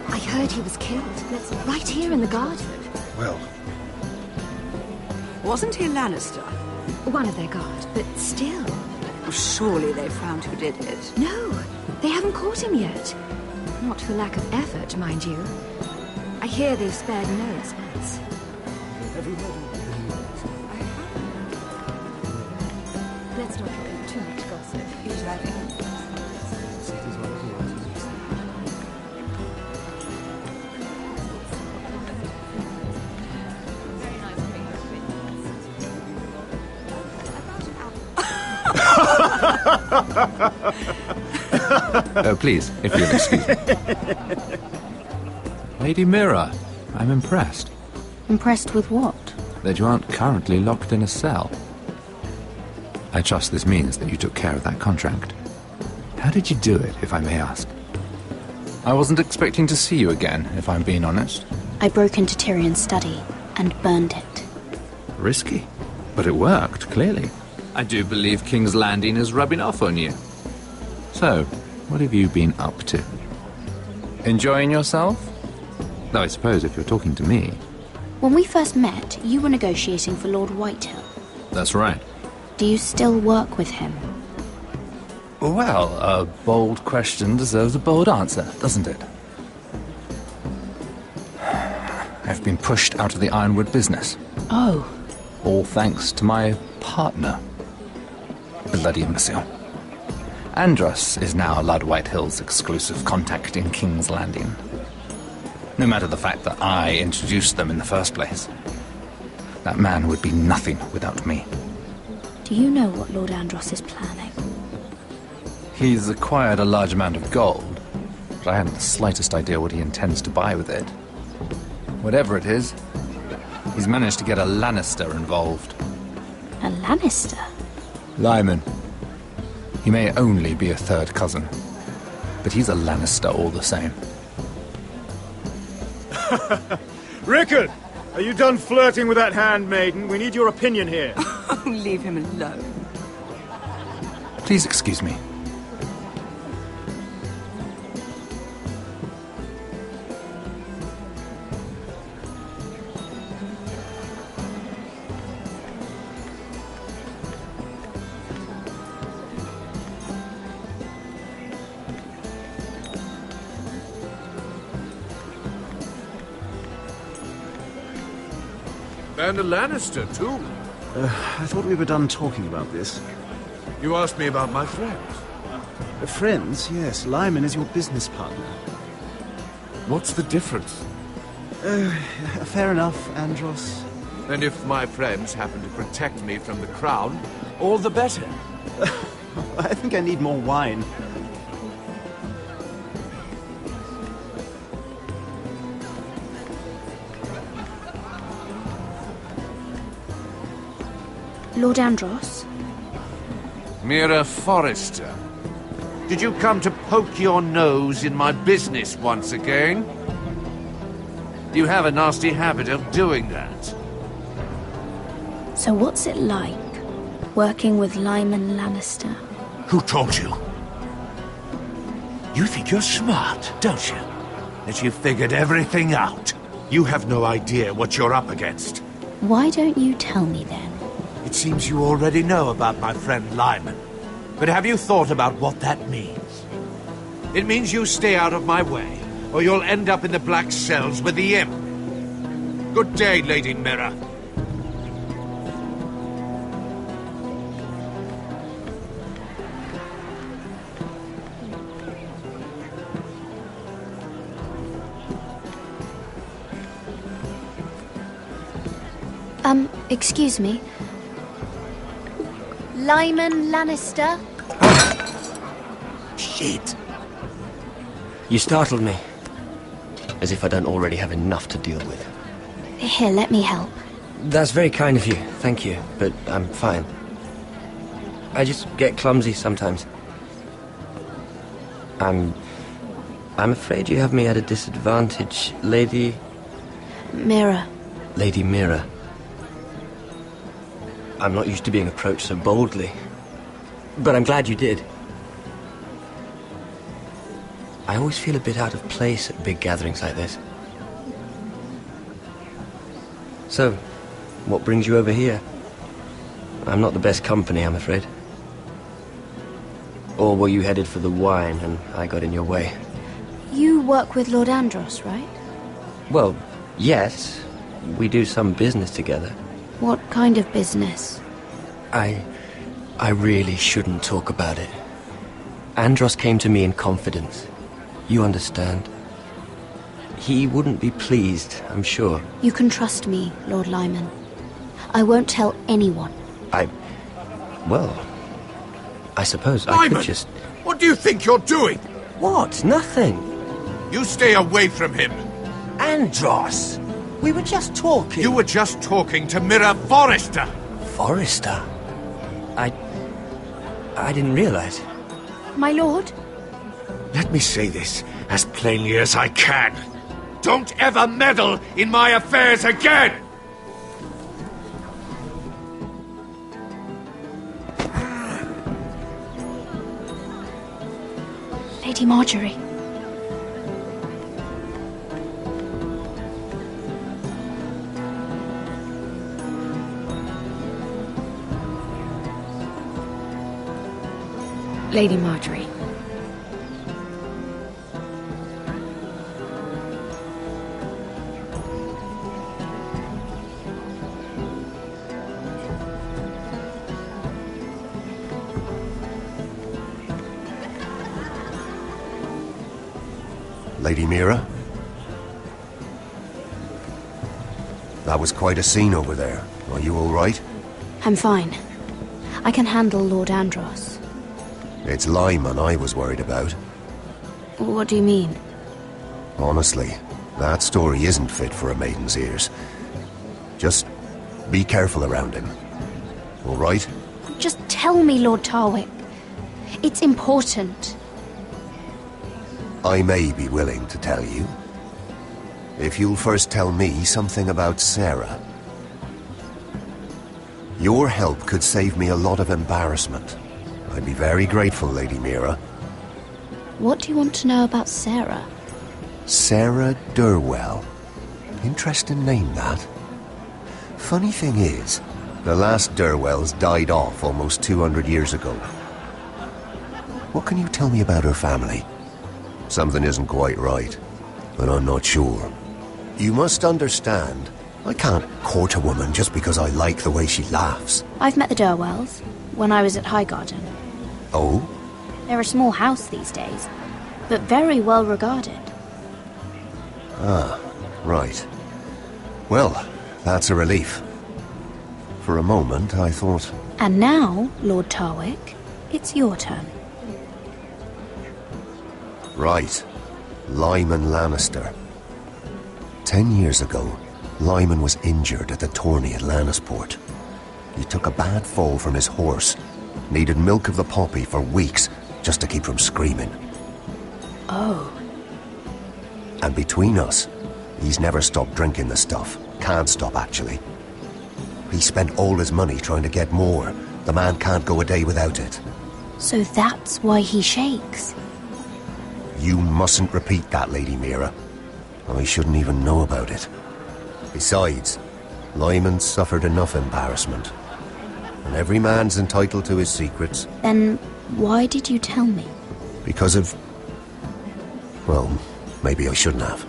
I heard he was killed. Right here in the garden. Well... Wasn't he Lannister? One of their guard, but still. Surely they found who did it. No, they haven't caught him yet. Not for lack of effort, mind you. I hear they've spared no expense. Let's not get too much gossip. He's right. Oh, please, if you'll excuse me. Lady Mira, I'm impressed. Impressed with what? That you aren't currently locked in a cell. I trust this means that you took care of that contract. How did you do it, if I may ask? I wasn't expecting to see you again, if I'm being honest. I broke into Tyrion's study and burned it. Risky. But it worked, clearly. I do believe King's Landing is rubbing off on you. So, what have you been up to? Enjoying yourself? Though I suppose if you're talking to me... When we first met, you were negotiating for Lord Whitehill. That's right. Do you still work with him? Well, a bold question deserves a bold answer, doesn't it? I've been pushed out of the Ironwood business. Oh. All thanks to my partner. Bloody imbecile. Andros is now Lord Whitehill's exclusive contact in King's Landing. No matter the fact that I introduced them in the first place. That man would be nothing without me. Do you know what Lord Andros is planning? He's acquired a large amount of gold, but I haven't the slightest idea what he intends to buy with it. Whatever it is, he's managed to get a Lannister involved. A Lannister? Lyman. He may only be a third cousin, but he's a Lannister all the same. Rickard! Are you done flirting with that handmaiden? We need your opinion here. Leave him alone. Please excuse me. And a Lannister, too. I thought we were done talking about this. You asked me about my friends. Friends? Yes. Lyman is your business partner. What's the difference? Fair enough, Andros. And if my friends happen to protect me from the crown, all the better. I think I need more wine. Lord Andros? Mira Forrester. Did you come to poke your nose in my business once again? You have a nasty habit of doing that. So what's it like, working with Lyman Lannister? Who told you? You think you're smart, don't you? That you've figured everything out. You have no idea what you're up against. Why don't you tell me then? It seems you already know about my friend Lyman. But have you thought about what that means? It means you stay out of my way, or you'll end up in the black cells with the imp. Good day, Lady Mira. Excuse me. Lyman Lannister? Shit. You startled me. As if I don't already have enough to deal with. Here, let me help. That's very kind of you, thank you, but I'm fine. I just get clumsy sometimes. I'm afraid you have me at a disadvantage, Lady... Mira. Lady Mira. I'm not used to being approached so boldly. But I'm glad you did. I always feel a bit out of place at big gatherings like this. So, what brings you over here? I'm not the best company, I'm afraid. Or were you headed for the wine and I got in your way? You work with Lord Andros, right? Well, yes. We do some business together. What kind of business? I really shouldn't talk about it. Andros came to me in confidence. You understand? He wouldn't be pleased, I'm sure. You can trust me, Lord Lyman. I won't tell anyone. Well, I suppose I Lyman, could just... what do you think you're doing? What? Nothing. You stay away from him. Andros! We were just talking. You were just talking to Mira Forrester. Forrester? I didn't realize. My lord? Let me say this as plainly as I can. Don't ever meddle in my affairs again! Lady Marjorie. Lady Marjorie. Lady Mira? That was quite a scene over there. Are you all right? I'm fine. I can handle Lord Andros. It's Lyman I was worried about. What do you mean? Honestly, that story isn't fit for a maiden's ears. Just be careful around him. All right? Just tell me, Lord Tarwick. It's important. I may be willing to tell you. If you'll first tell me something about Sarah. Your help could save me a lot of embarrassment. I'd be very grateful, Lady Mira. What do you want to know about Sarah? Sarah Durwell. Interesting name, that. Funny thing is, the last Durwells died off almost 200 years ago. What can you tell me about her family? Something isn't quite right, but I'm not sure. You must understand, I can't court a woman just because I like the way she laughs. I've met the Durwells when I was at Highgarden. Oh? They're a small house these days, but very well regarded. Ah, right. Well, that's a relief. For a moment, I thought... And now, Lord Tarwick, it's your turn. Right. Lyman Lannister. 10 years ago, Lyman was injured at the tourney at Lannisport. He took a bad fall from his horse. Needed milk of the poppy for weeks just to keep from screaming. Oh. And between us, he's never stopped drinking the stuff. Can't stop, actually. He spent all his money trying to get more. The man can't go a day without it. So that's why he shakes. You mustn't repeat that, Lady Mira. I shouldn't even know about it. Besides, Lyman suffered enough embarrassment. And every man's entitled to his secrets. Then why did you tell me? Because of... well, maybe I shouldn't have.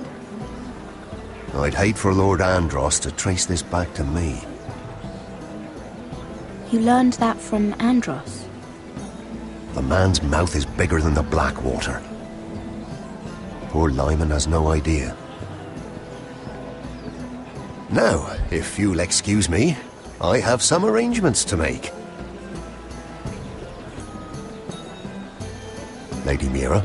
I'd hate for Lord Andros to trace this back to me. You learned that from Andros? The man's mouth is bigger than the Blackwater. Poor Lyman has no idea. Now, if you'll excuse me, I have some arrangements to make. Lady Mira?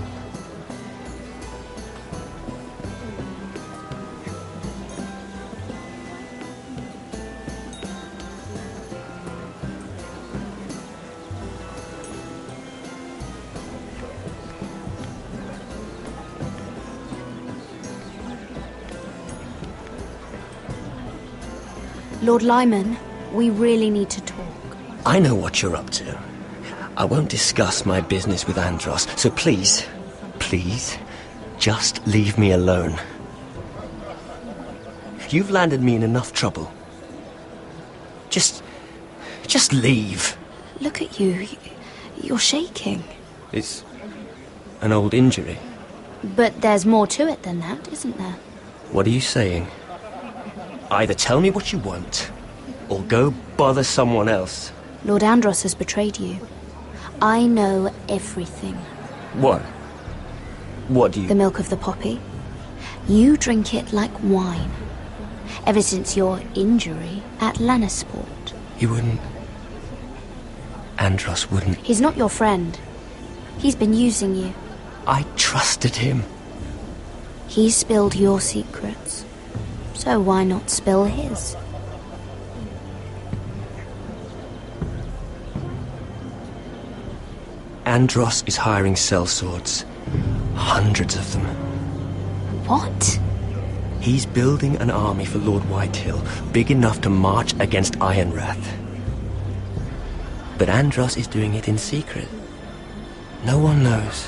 Lord Lyman, we really need to talk. I know what you're up to. I won't discuss my business with Andros, so please, just leave me alone. You've landed me in enough trouble. Just leave. Look at you. You're shaking. It's an old injury. But there's more to it than that, isn't there? What are you saying? Either tell me what you want, or go bother someone else. Lord Andros has betrayed you. I know everything. What? What do you... The milk of the poppy. You drink it like wine. Ever since your injury at Lannisport. He wouldn't... Andros wouldn't... He's not your friend. He's been using you. I trusted him. He spilled your secrets. So why not spill his? Andros is hiring sellswords. Hundreds of them. What? He's building an army for Lord Whitehill, big enough to march against Ironrath. But Andros is doing it in secret. No one knows.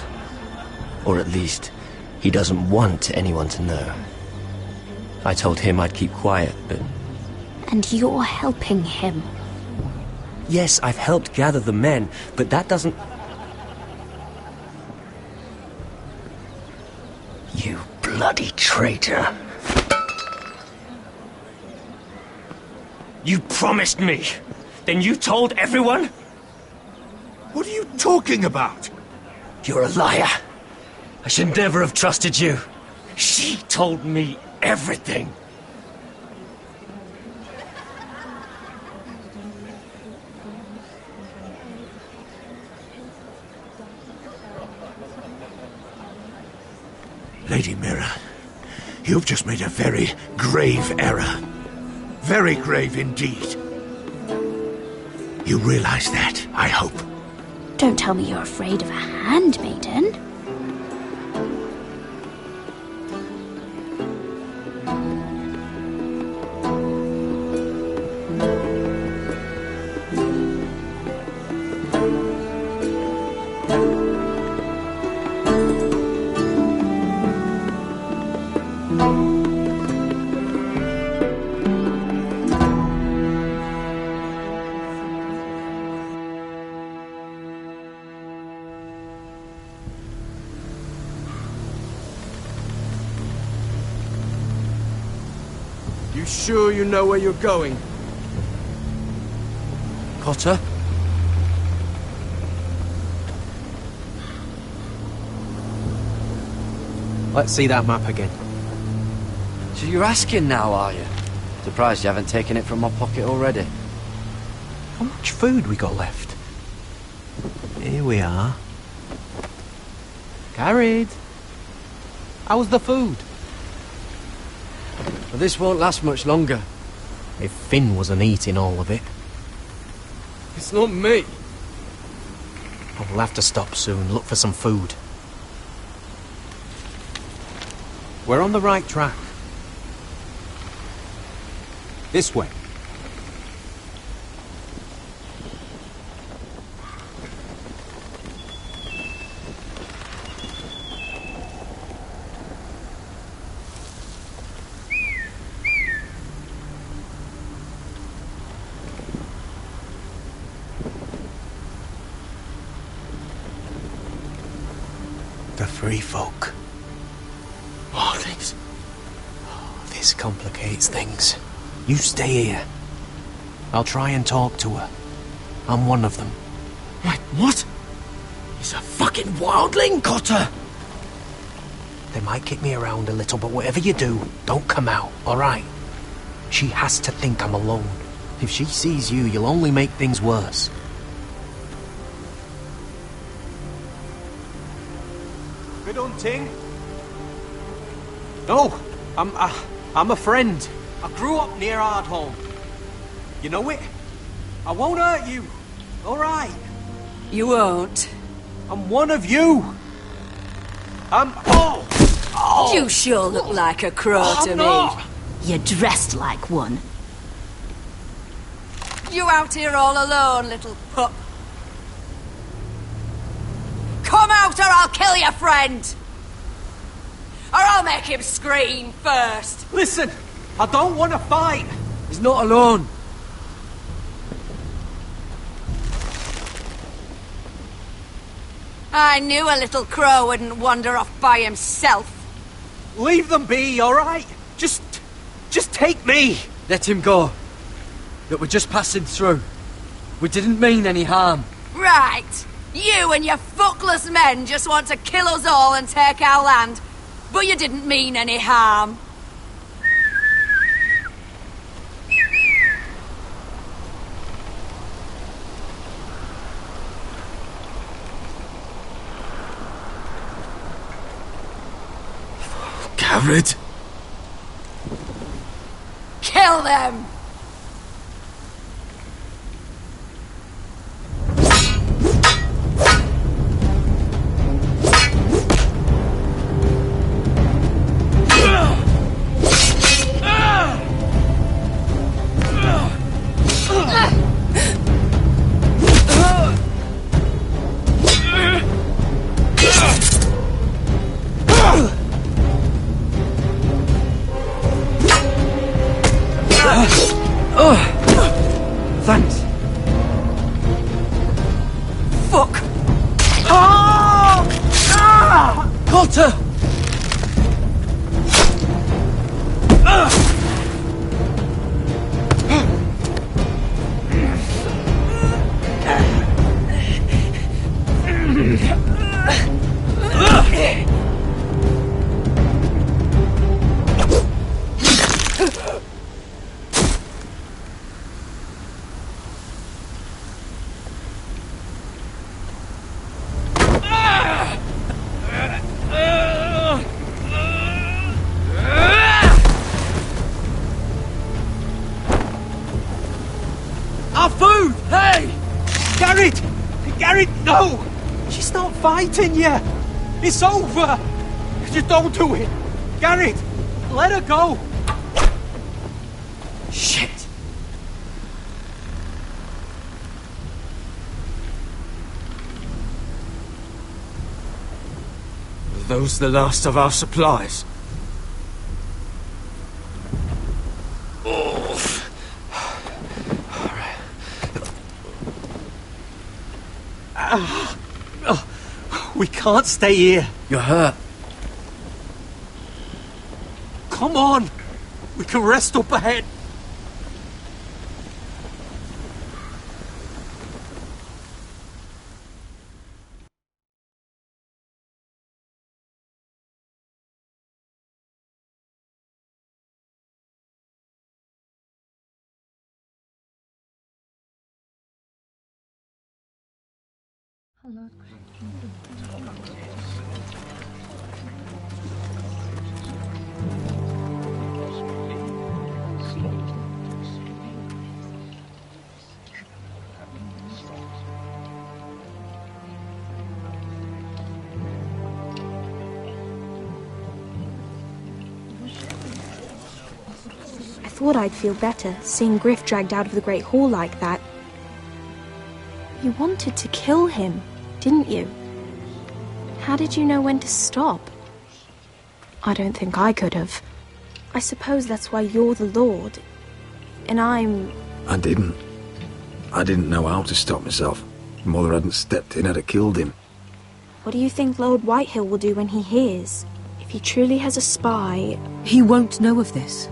Or at least, he doesn't want anyone to know. I told him I'd keep quiet, but... And you're helping him. Yes, I've helped gather the men, but that doesn't... You bloody traitor. You promised me. Then you told everyone? What are you talking about? You're a liar. I should never have trusted you. She told me everything. Lady Mira, you've just made a very grave error. Very grave indeed. You realize that, I hope. Don't tell me you're afraid of a handmaiden. You sure you know where you're going? Potter? Let's see that map again. So you're asking now, are you? Surprised you haven't taken it from my pocket already. How much food we got left? Here we are. Carried. How's the food? But this won't last much longer. If Finn wasn't eating all of it. It's not me. We'll have to stop soon, look for some food. We're on the right track. This way. The free folk. Wildlings. This complicates things. You stay here. I'll try and talk to her. I'm one of them. Wait, what? He's a fucking wildling, Cotter! They might kick me around a little, but whatever you do, don't come out, alright? She has to think I'm alone. If she sees you, you'll only make things worse. Good hunting. No, I'm a friend. I grew up near Ardhorn. You know it? I won't hurt you. All right. You won't. I'm one of you. Oh! You sure look like a crow to me. Not. You're dressed like one. You out here all alone, little pup? Come out or I'll kill your friend! Or I'll make him scream first! Listen, I don't want to fight. He's not alone. I knew a little crow wouldn't wander off by himself. Leave them be, all right? Just take me. Let him go. Look, we're just passing through. We didn't mean any harm. Right. You and your fuckless men just want to kill us all and take our land. But you didn't mean any harm. Gared? Kill them! Thanks. Fuck! Cotter! Our food! Hey! Gared! Gared, no! She's not fighting yet! It's over! Just don't do it! Gared! Let her go! Shit! Are those the last of our supplies? We can't stay here. You're hurt. Come on! We can rest up ahead. I thought I'd feel better, seeing Griff dragged out of the Great Hall like that. You wanted to kill him, didn't you? How did you know when to stop? I don't think I could have. I suppose that's why you're the Lord, and I'm... I didn't know how to stop myself. Mother hadn't stepped in, I'd have killed him. What do you think Lord Whitehill will do when he hears? If he truly has a spy... He won't know of this.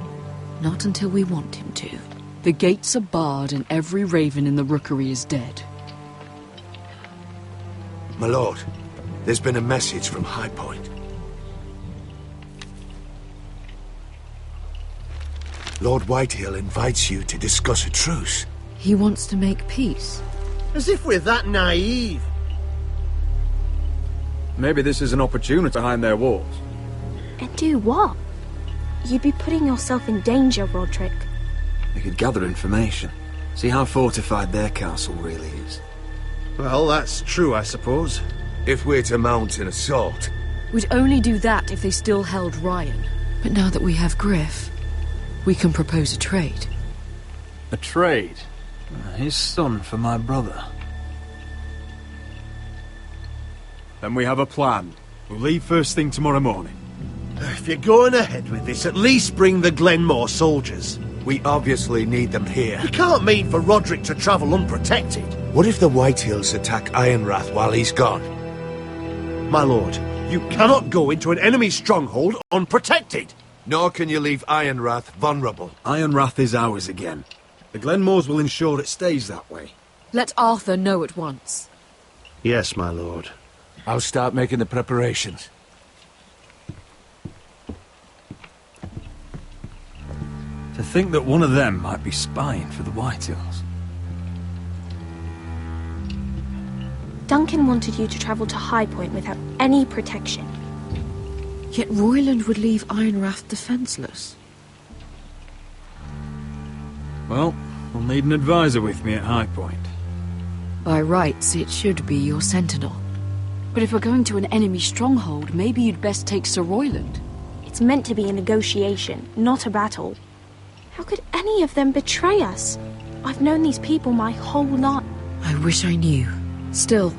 Not until we want him to. The gates are barred and every raven in the rookery is dead. My lord, there's been a message from High Point. Lord Whitehill invites you to discuss a truce. He wants to make peace. As if we're that naive. Maybe this is an opportunity behind their walls. And do what? You'd be putting yourself in danger, Roderick. We could gather information. See how fortified their castle really is. Well, that's true, I suppose. If we're to mount an assault... We'd only do that if they still held Ryan. But now that we have Griff, we can propose a trade. A trade? His son for my brother. Then we have a plan. We'll leave first thing tomorrow morning. If you're going ahead with this, at least bring the Glenmore soldiers. We obviously need them here. You can't mean for Roderick to travel unprotected. What if the Whitehills attack Ironrath while he's gone? My lord, you cannot go into an enemy stronghold unprotected. Nor can you leave Ironrath vulnerable. Ironrath is ours again. The Glenmores will ensure it stays that way. Let Arthur know at once. Yes, my lord. I'll start making the preparations. To think that one of them might be spying for the Whitehills. Duncan wanted you to travel to High Point without any protection. Yet Royland would leave Ironrath defenseless. Well, I'll need an advisor with me at High Point. By rights, it should be your sentinel. But if we're going to an enemy stronghold, maybe you'd best take Sir Royland. It's meant to be a negotiation, not a battle. How could any of them betray us? I've known these people my whole life. I wish I knew. Still,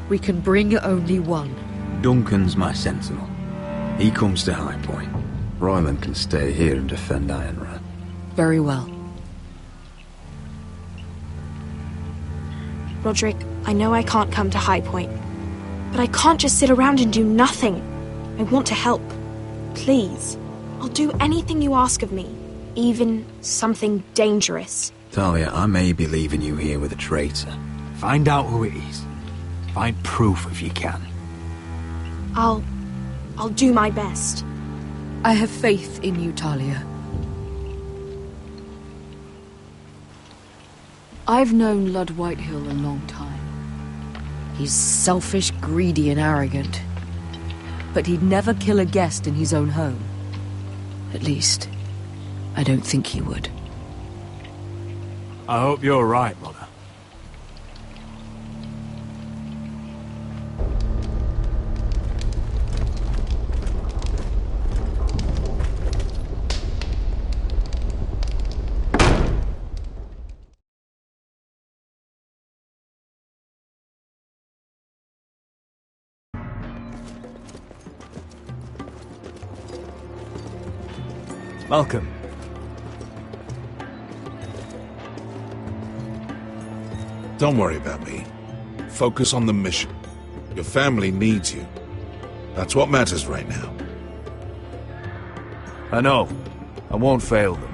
we can bring only one. Duncan's my sentinel. He comes to High Point. Royland can stay here and defend Ironrath. Very well. Roderick, I know I can't come to High Point, but I can't just sit around and do nothing. I want to help. Please. I'll do anything you ask of me, even something dangerous. Talia, I may be leaving you here with a traitor. Find out who it is. Find proof if you can. I'll do my best. I have faith in you, Talia. I've known Lud Whitehill a long time. He's selfish, greedy, and arrogant. But he'd never kill a guest in his own home. At least, I don't think he would. I hope you're right, Mother. Malcolm. Don't worry about me. Focus on the mission. Your family needs you. That's what matters right now. I know. I won't fail them.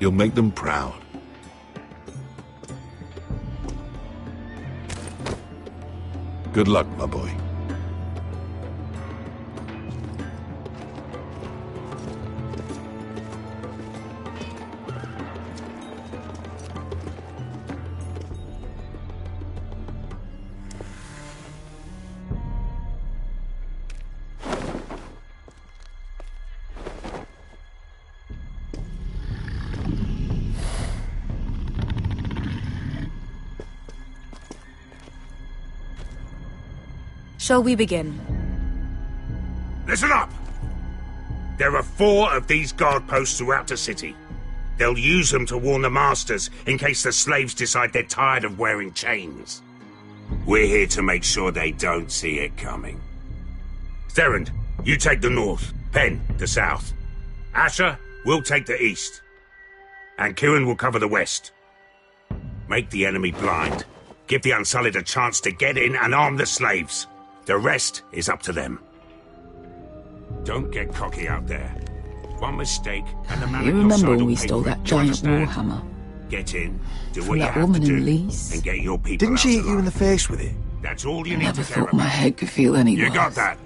You'll make them proud. Good luck, my boy. Shall we begin? Listen up! There are 4 of these guard posts throughout the city. They'll use them to warn the masters in case the slaves decide they're tired of wearing chains. We're here to make sure they don't see it coming. Therend, you take the north. Penn, the south. Asher, we'll take the east. And Kieran will cover the west. Make the enemy blind. Give the Unsullied a chance to get in and arm the slaves. The rest is up to them. Don't get cocky out there. One mistake, and the man You on your remember side when will we pay stole for it. that You giant understand? warhammer? Get in, do From what you that have woman to in do, Leeds? and get your people Didn't out she hit alive. you in the face with it? That's all you I need never to care thought my about. head could feel any You worse. got that?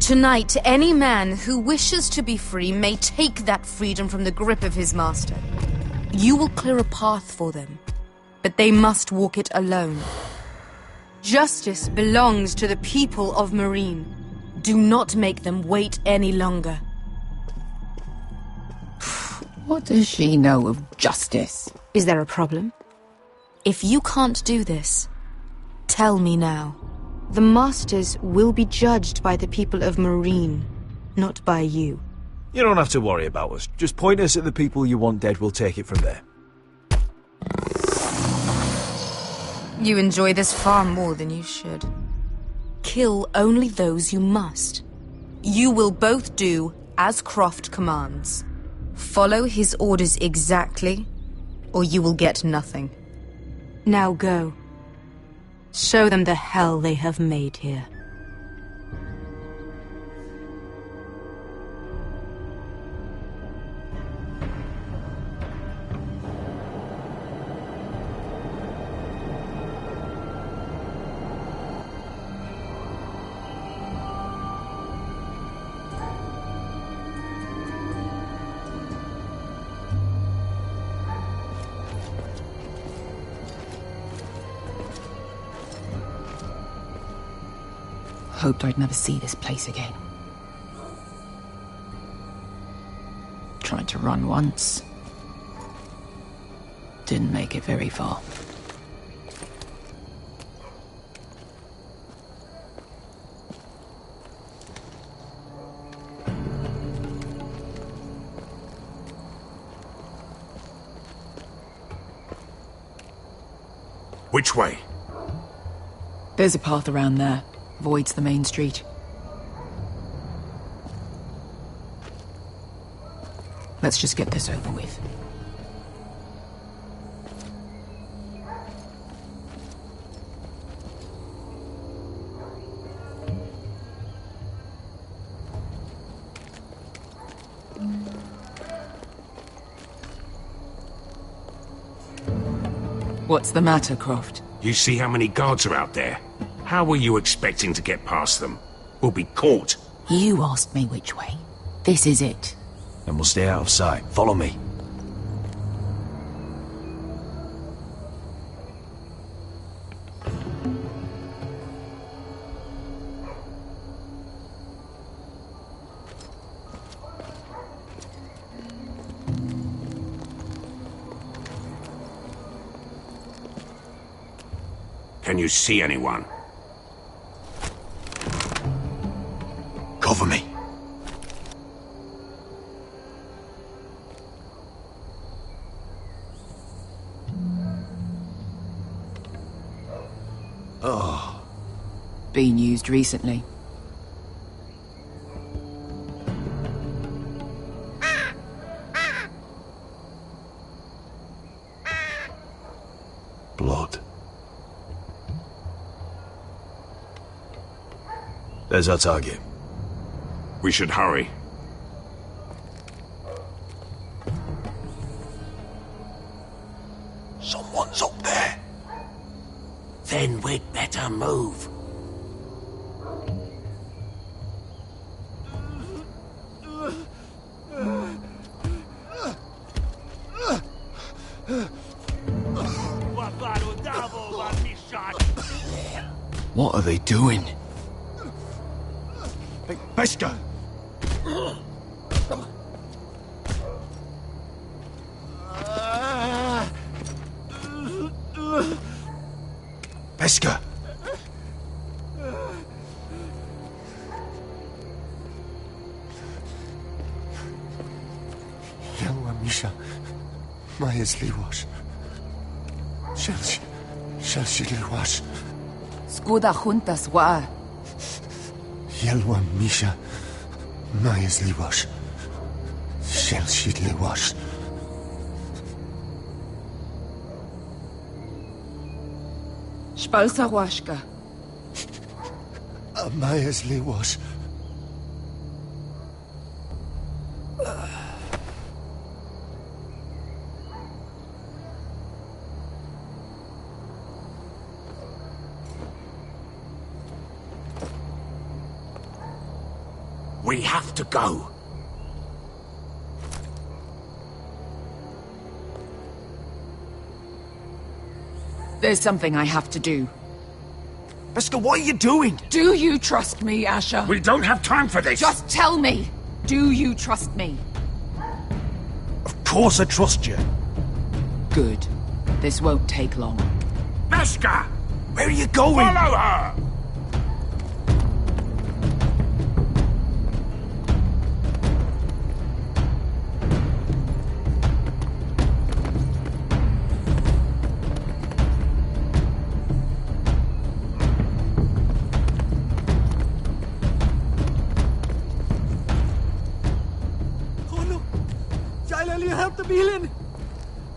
Tonight, any man who wishes to be free may take that freedom from the grip of his master. You will clear a path for them, but they must walk it alone. Justice belongs to the people of Marine. Do not make them wait any longer. What does she know of justice? Is there a problem? If you can't do this, tell me now. The Masters will be judged by the people of Marine, not by you. You don't have to worry about us. Just point us at the people you want dead, we'll take it from there. You enjoy this far more than you should. Kill only those you must. You will both do as Croft commands. Follow his orders exactly, or you will get nothing. Now go. Show them the hell they have made here. Hoped I'd never see this place again. Tried to run once. Didn't make it very far. Which way? There's a path around there. Avoids the main street. Let's just get this over with. What's the matter, Croft? You see how many guards are out there? How were you expecting to get past them? We'll be caught. You asked me which way. This is it. Then we'll stay out of sight. Follow me. Can you see anyone? Cover me. Oh. Been used recently. Blood. There's our target. We should hurry. Someone's up there. Then we'd better move. What are they doing? Beskha! Beskha! Yelwa Misha, Maya's Liwash. Shelshi Liwash. Skuda juntas wa. Yelwa Misha, Maya's Liwash. Shelshi Liwash. Spalsa washka. Maya's Liwash. We have to go. There's something I have to do. Beskha, what are you doing? Do you trust me, Asher? We don't have time for this. Just tell me. Do you trust me? Of course I trust you. Good. This won't take long. Beskha! Where are you going? Follow her!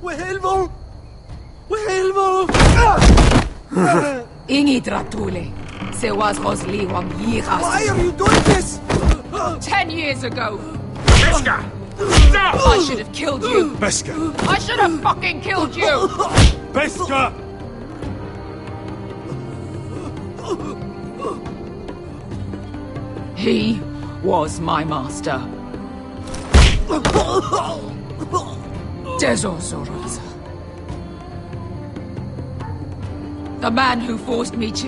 We're helvor! Ingi Dratule. Se was Rosliwam Yiras. Why are you doing this? 10 years ago. Beskha! Stop! I should have killed you. Beskha! I should have fucking killed you. Beskha! He was my master. Dezor Zoraza. The man who forced me to...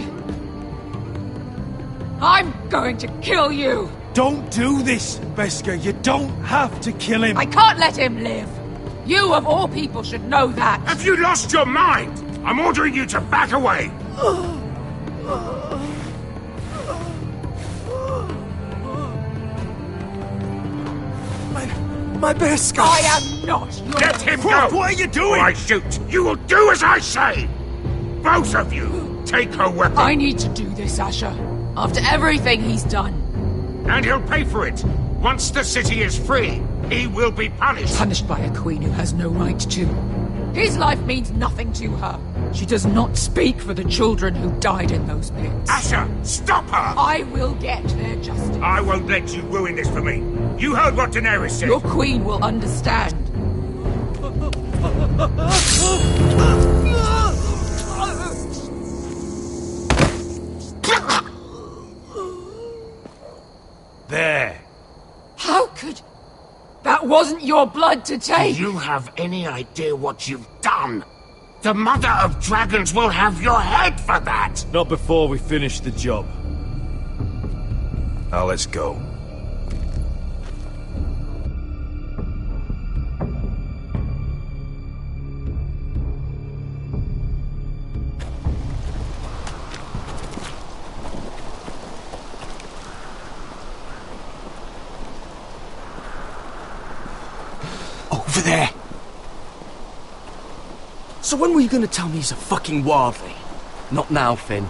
I'm going to kill you! Don't do this, Beskha. You don't have to kill him. I can't let him live! You, of all people, should know that! Have you lost your mind? I'm ordering you to back away! My Beskha! I am not your... Let him go! What are you doing? Or I shoot! You will do as I say! Both of you, take her weapon! I need to do this, Asher. After everything he's done. And he'll pay for it! Once the city is free, he will be punished! Punished by a queen who has no right to. His life means nothing to her. She does not speak for the children who died in those pits. Asher, stop her! I will get their justice. I won't let you ruin this for me. You heard what Daenerys said. Your queen will understand. There. How could... That wasn't your blood to take! Do you have any idea what you've done? The Mother of Dragons will have your head for that! Not before we finish the job. Now let's go. Over there! So when were you gonna tell me he's a fucking wildling? Not now, Finn.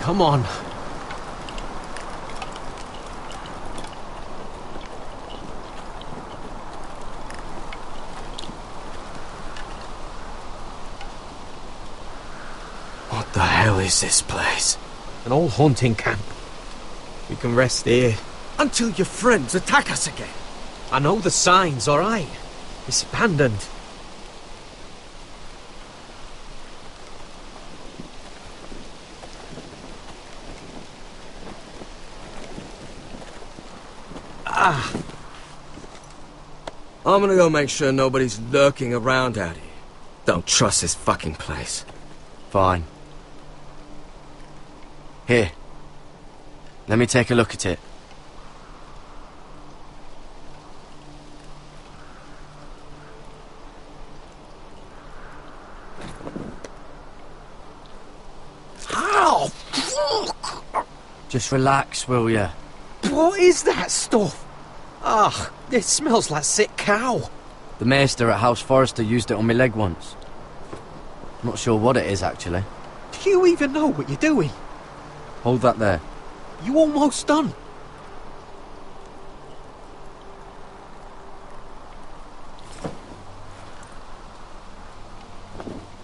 Come on. What the hell is this place? An old hunting camp. We can rest here. Until your friends attack us again. I know the signs, alright? It's abandoned. I'm gonna go make sure nobody's lurking around out here. Don't trust this fucking place. Fine. Here. Let me take a look at it. How? Fuck! Just relax, will ya? What is that stuff? Ah, it smells like sick cow. The maester at House Forrester used it on my leg once. Not sure what it is, actually. Do you even know what you're doing? Hold that there. You almost done.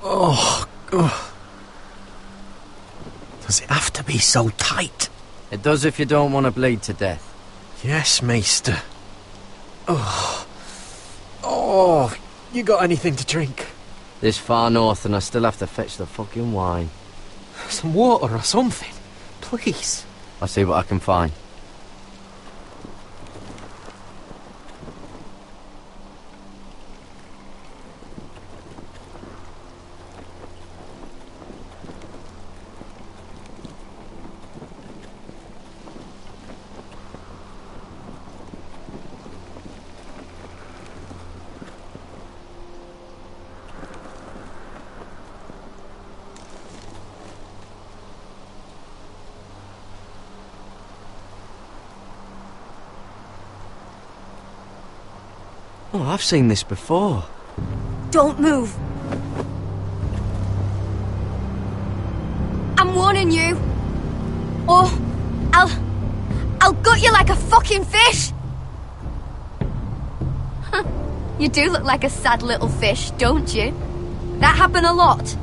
Oh, ugh. Does it have to be so tight? It does if you don't want to bleed to death. Yes, Maester. Oh. Oh, you got anything to drink? This far north and I still have to fetch the fucking wine. Some water or something, please. I'll see what I can find. Oh, I've seen this before. Don't move. I'm warning you. Or I'll gut you like a fucking fucking fish! Huh. You do look like a sad little fish, don't you? That happen a lot.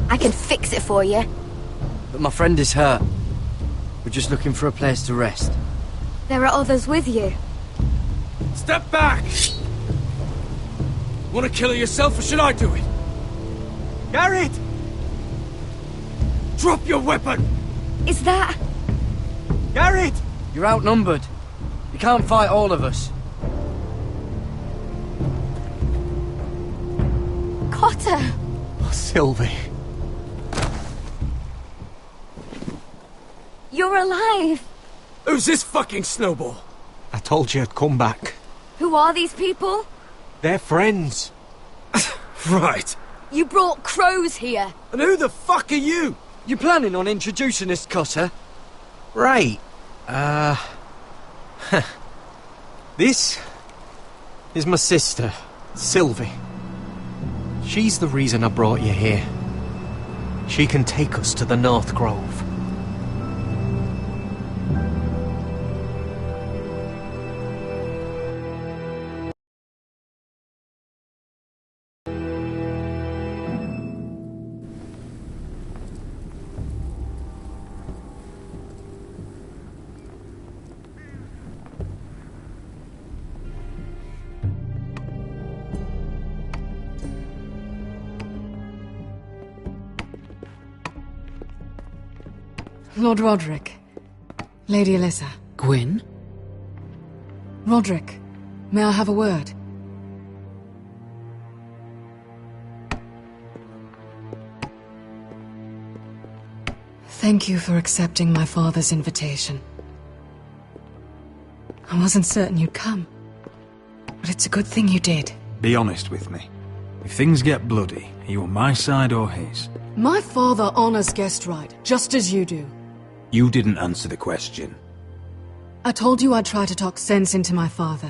I can fix it for you. But my friend is hurt. We're just looking for a place to rest. There are others with you. Step back! Want to kill her yourself, or should I do it? Garrett! Drop your weapon! Is that... Garrett! You're outnumbered. You can't fight all of us. Cotter! Oh, Sylvie. You're alive! Who's this fucking snowball? I told you I'd come back. Who are these people? They're friends. Right. You brought crows here. And who the fuck are you? You planning on introducing us, Cotter? Right. This is my sister, Sylvie. She's the reason I brought you here. She can take us to the North Grove. Lord Roderick. Lady Alyssa. Gwyn? Roderick, may I have a word? Thank you for accepting my father's invitation. I wasn't certain you'd come, but it's a good thing you did. Be honest with me. If things get bloody, are you on my side or his? My father honors guest right, just as you do. You didn't answer the question. I told you I'd try to talk sense into my father.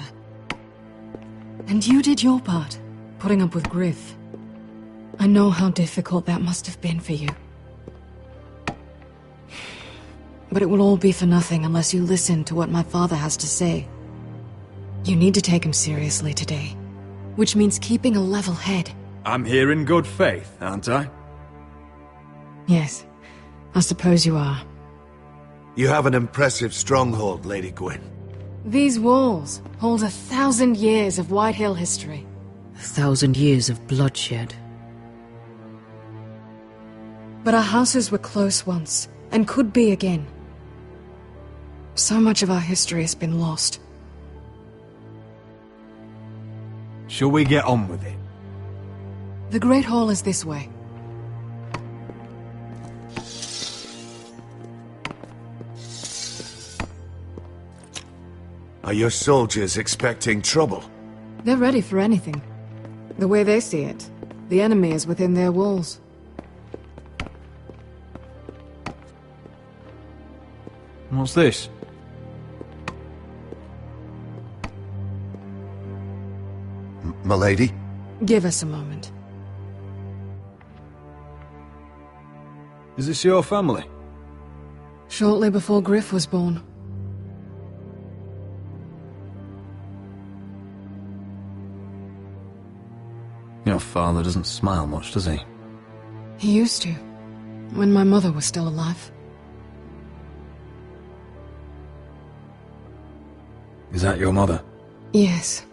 And you did your part, putting up with Griff. I know how difficult that must have been for you. But it will all be for nothing unless you listen to what my father has to say. You need to take him seriously today, which means keeping a level head. I'm here in good faith, aren't I? Yes, I suppose you are. You have an impressive stronghold, Lady Gwyn. These walls hold 1,000 years of Whitehill history. 1,000 years of bloodshed. But our houses were close once, and could be again. So much of our history has been lost. Shall we get on with it? The Great Hall is this way. Are your soldiers expecting trouble? They're ready for anything. The way they see it, the enemy is within their walls. What's this? Milady? Give us a moment. Is this your family? Shortly before Griff was born. Your father doesn't smile much, does he? He used to, when my mother was still alive. Is that your mother? Yes.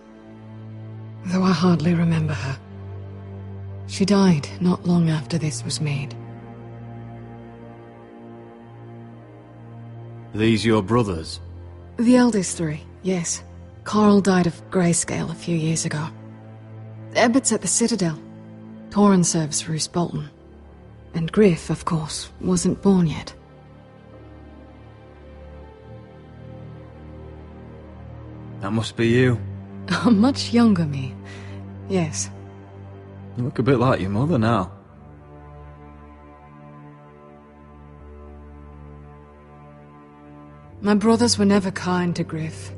Though I hardly remember her. She died not long after this was made. Are these your brothers? The eldest three, yes. Carl died of grayscale a few years ago. Ebbett's at the Citadel. Torrin serves Roose Bolton. And Griff, of course, wasn't born yet. That must be you. A much younger me. Yes. You look a bit like your mother now. My brothers were never kind to Griff.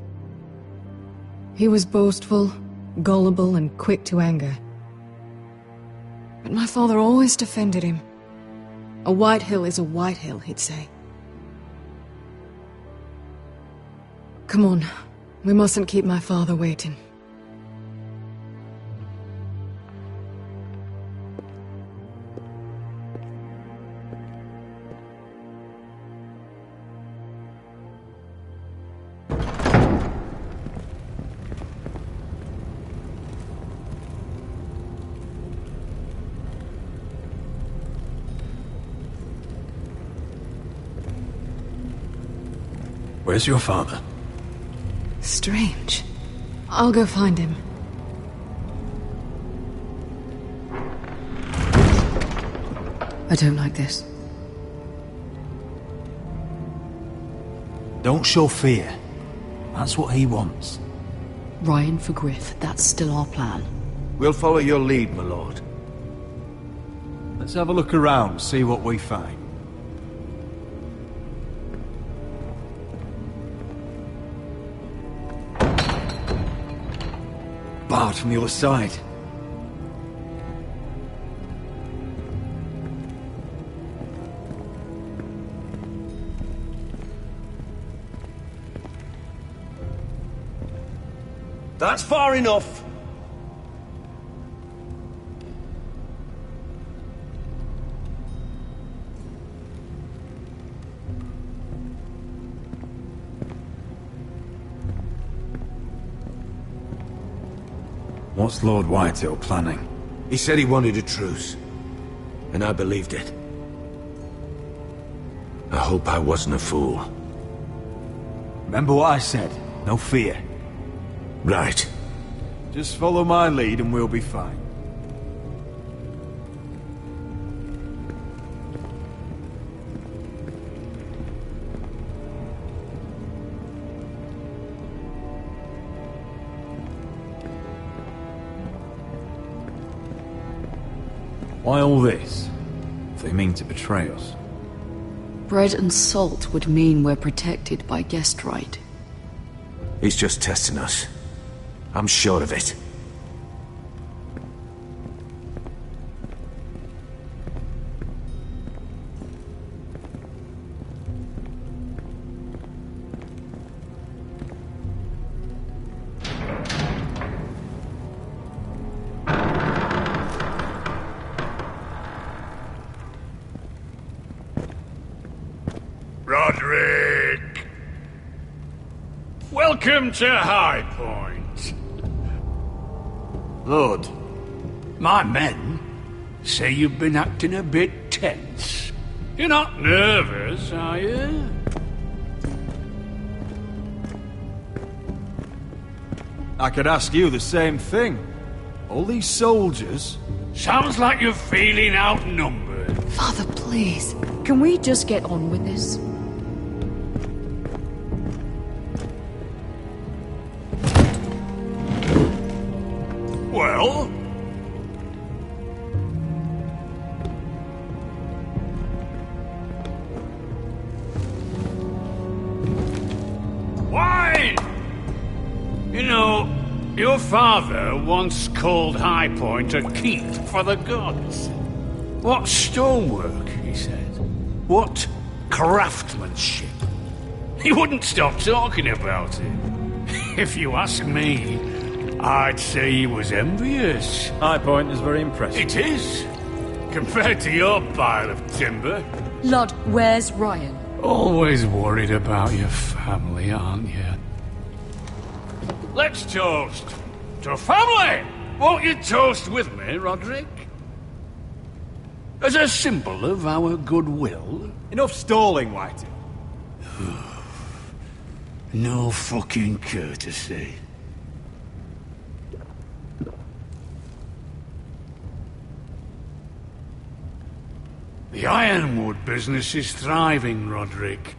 He was boastful, gullible, and quick to anger. But my father always defended him. A Whitehill is a Whitehill, he'd say. Come on. We mustn't keep my father waiting. Where's your father? Strange. I'll go find him. I don't like this. Don't show fear. That's what he wants. Ryan for Griff, that's still our plan. We'll follow your lead, my lord. Let's have a look around, see what we find. Barred from the other side. That's far enough. What's Lord Whitetail planning? He said he wanted a truce, and I believed it. I hope I wasn't a fool. Remember what I said. No fear. Right. Just follow my lead and we'll be fine. Why all this? If they mean to betray us. Bread and salt would mean we're protected by guest right. He's just testing us. I'm sure of it. Roderick! Welcome to High Point. Lord, my men say you've been acting a bit tense. You're not nervous, are you? I could ask you the same thing. All these soldiers... Sounds like you're feeling outnumbered. Father, please. Can we just get on with this? Well? Wine! You know, your father once called High Point a keep for the gods. What stonework, he said. What craftsmanship. He wouldn't stop talking about it. If you ask me, I'd say he was envious. High Point is very impressive. It is. Compared to your pile of timber. Lord, where's Ryan? Always worried about your family, aren't you? Let's toast to family! Won't you toast with me, Roderick? As a symbol of our goodwill. Enough stalling, Whitey. No fucking courtesy. The Ironwood business is thriving, Roderick.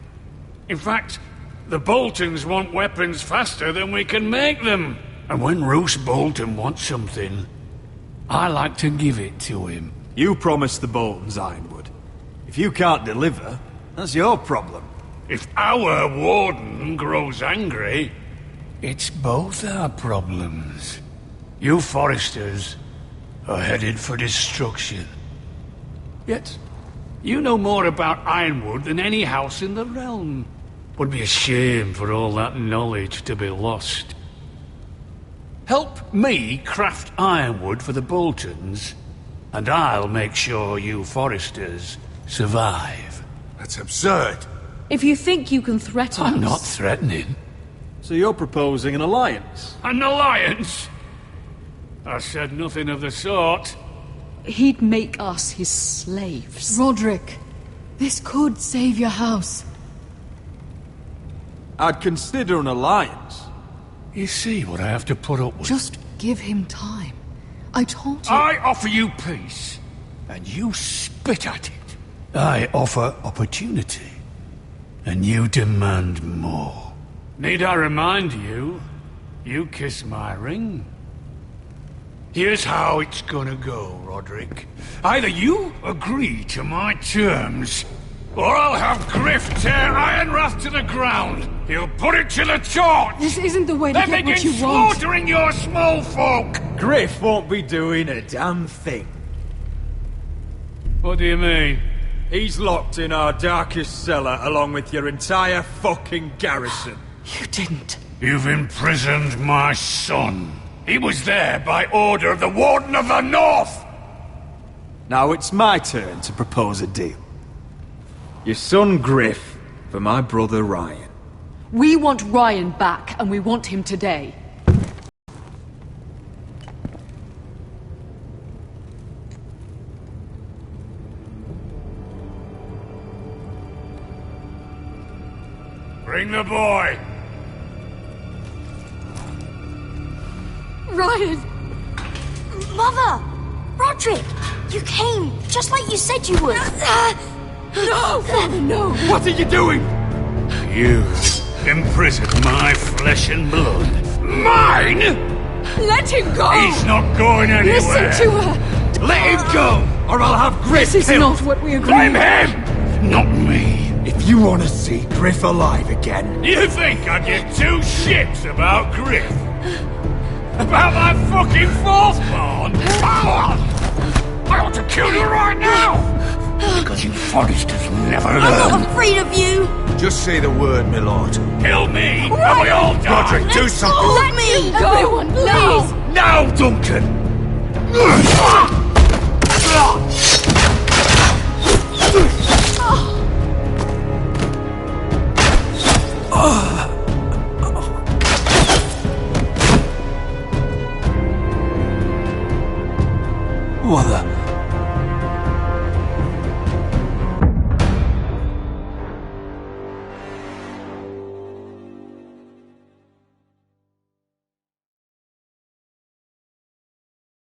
In fact, the Boltons want weapons faster than we can make them. And when Roose Bolton wants something, I like to give it to him. You promised the Boltons Ironwood. If you can't deliver, that's your problem. If our warden grows angry, it's both our problems. You Foresters are headed for destruction. Yet, you know more about Ironwood than any house in the realm. Would be a shame for all that knowledge to be lost. Help me craft ironwood for the Boltons, and I'll make sure you Forresters survive. That's absurd. If you think you can threaten us... I'm not threatening. So you're proposing an alliance? An alliance? I said nothing of the sort. He'd make us his slaves. Roderick, this could save your house. I'd consider an alliance. You see what I have to put up with? Just give him time. I told you... I offer you peace, and you spit at it. I offer opportunity, and you demand more. Need I remind you, you kiss my ring? Here's how it's gonna go, Roderick. Either you agree to my terms, or I'll have Griff tear Ironrath to the ground. He'll put it to the torch. This isn't the way to then get what begin you want. slaughtering your small folk. Griff won't be doing a damn thing. What do you mean? He's locked in our darkest cellar along with your entire fucking garrison. You didn't. You've imprisoned my son. He was there by order of the Warden of the North! Now it's my turn to propose a deal. Your son Griff for my brother Ryan. We want Ryan back, and we want him today. Bring the boy! Ryan! Mother! Roderick! You came, just like you said you would. No! Father, no! What are you doing? You imprisoned my flesh and blood. Mine?! Let him go! He's not going anywhere! Listen to her! Let him go, or I'll have Griff This is killed. not what we agreed. Blame him! Not me! If you want to see Griff alive again... You think I'd give two shits about Griff? About my fucking fourthborn? I ought to kill you right now! Because you Forresters never learn. I'm not afraid of you! Just say the word, my lord. Kill me, and we all die! Roderick, do something! Let me go! Everyone, please! Now, Duncan! What the...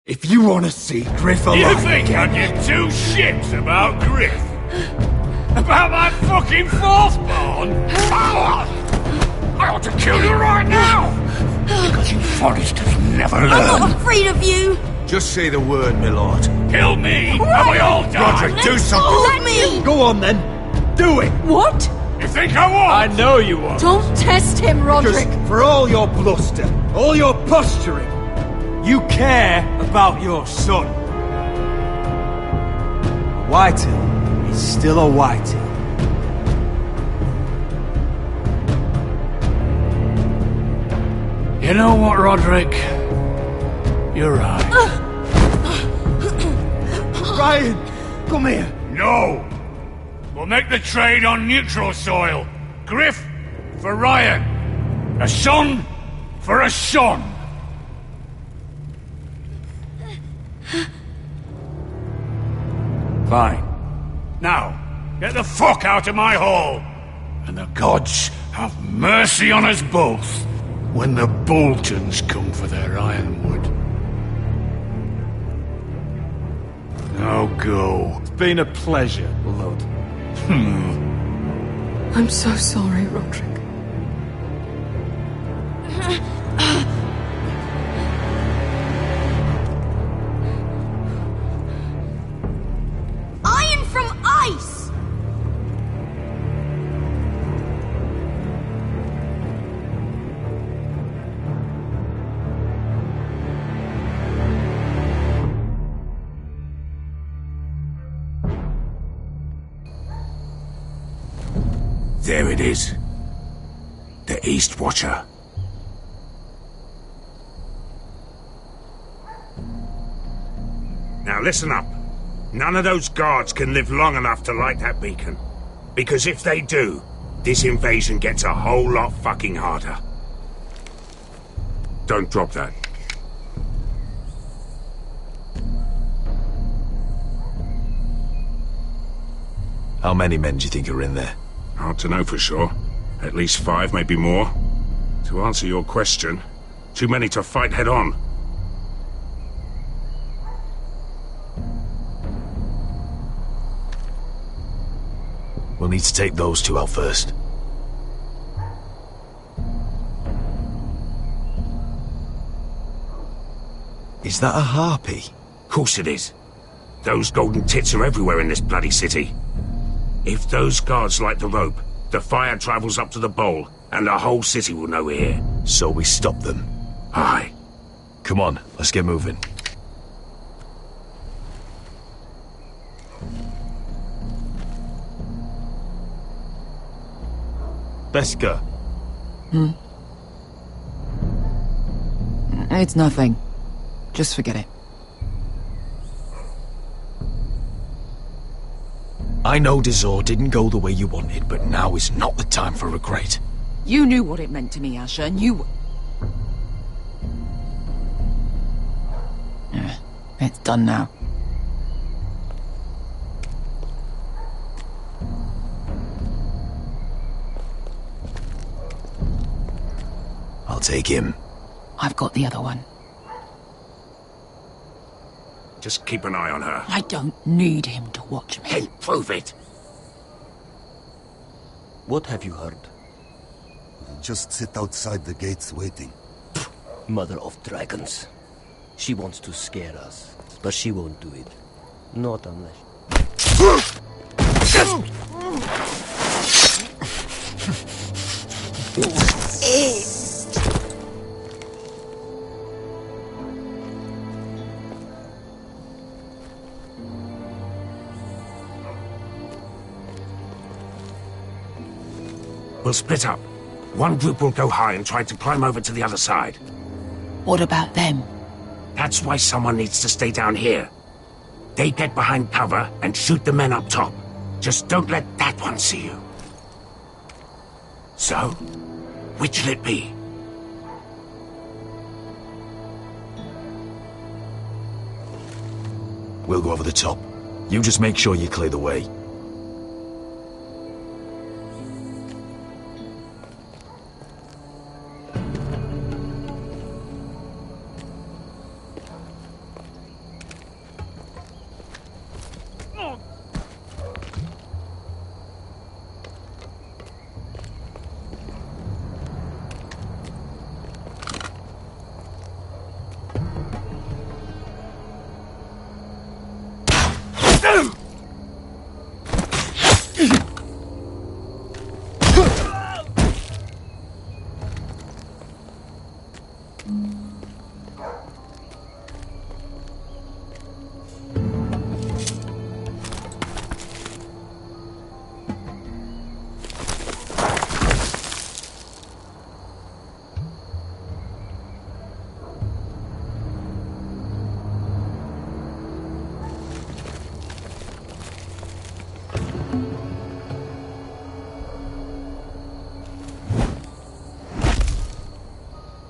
If you want to see Griff alive You think again... I'd give two shits about Griff? About my fucking fourthborn? I ought to kill you right now! Because you Forresters never learn. I'm not afraid of you! Just say the word, my lord. Kill me, and we all die! Roderick, do something! Let me! Go on then. Do it. What? You think I won't? I know you won't. Don't test him, Roderick! Because for all your bluster, all your posturing, you care about your son. Whitehill is still a Whitehill. You know what, Roderick? You're right. Ryan, come here. No! We'll make the trade on neutral soil. Griff for Ryan. A son for a son. Fine. Now, get the fuck out of my hall. And the gods have mercy on us both when the Boltons come for their ironwood. Now go. It's been a pleasure, Lord. I'm so sorry, Roderick. Iron from ice! There it is. the East Watcher. Now listen up. None of those guards can live long enough to light that beacon. Because if they do, this invasion gets a whole lot fucking harder. Don't drop that. How many men do you think are in there? Hard to know for sure. At least 5, maybe more. To answer your question, too many to fight head on. We'll need to take those 2 out first. Is that a harpy? Course it is. Those golden tits are everywhere in this bloody city. If those guards light the rope, the fire travels up to the bowl, and the whole city will know we're here. So we stop them? Aye. Come on, let's get moving. Beskha. It's nothing. Just forget it. I know Dazor didn't go the way you wanted, but now is not the time for regret. You knew what it meant to me, Asher, and you... It's done now. I'll take him. I've got the other one. Just keep an eye on her. I don't need him to watch me. Hey, prove it! What have you heard? Just sit outside the gates waiting. Mother of dragons. She wants to scare us, but she won't do it. Not unless... We'll split up. One group will go high and try to climb over to the other side. What about them? That's why someone needs to stay down here. They get behind cover and shoot the men up top. Just don't let that one see you. So, which'll it be? We'll go over the top. You just make sure you clear the way.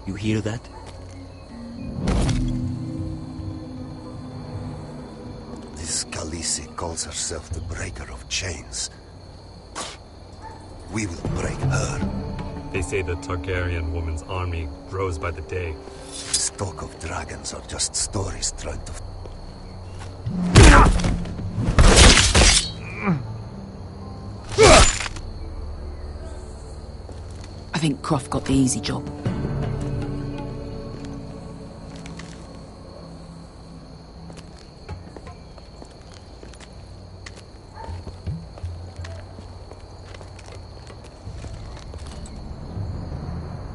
You hear that? This Khaleesi calls herself the Breaker of Chains. We will break her. They say the Targaryen woman's army grows by the day. Stock of dragons are just stories trying to... I think Croft got the easy job.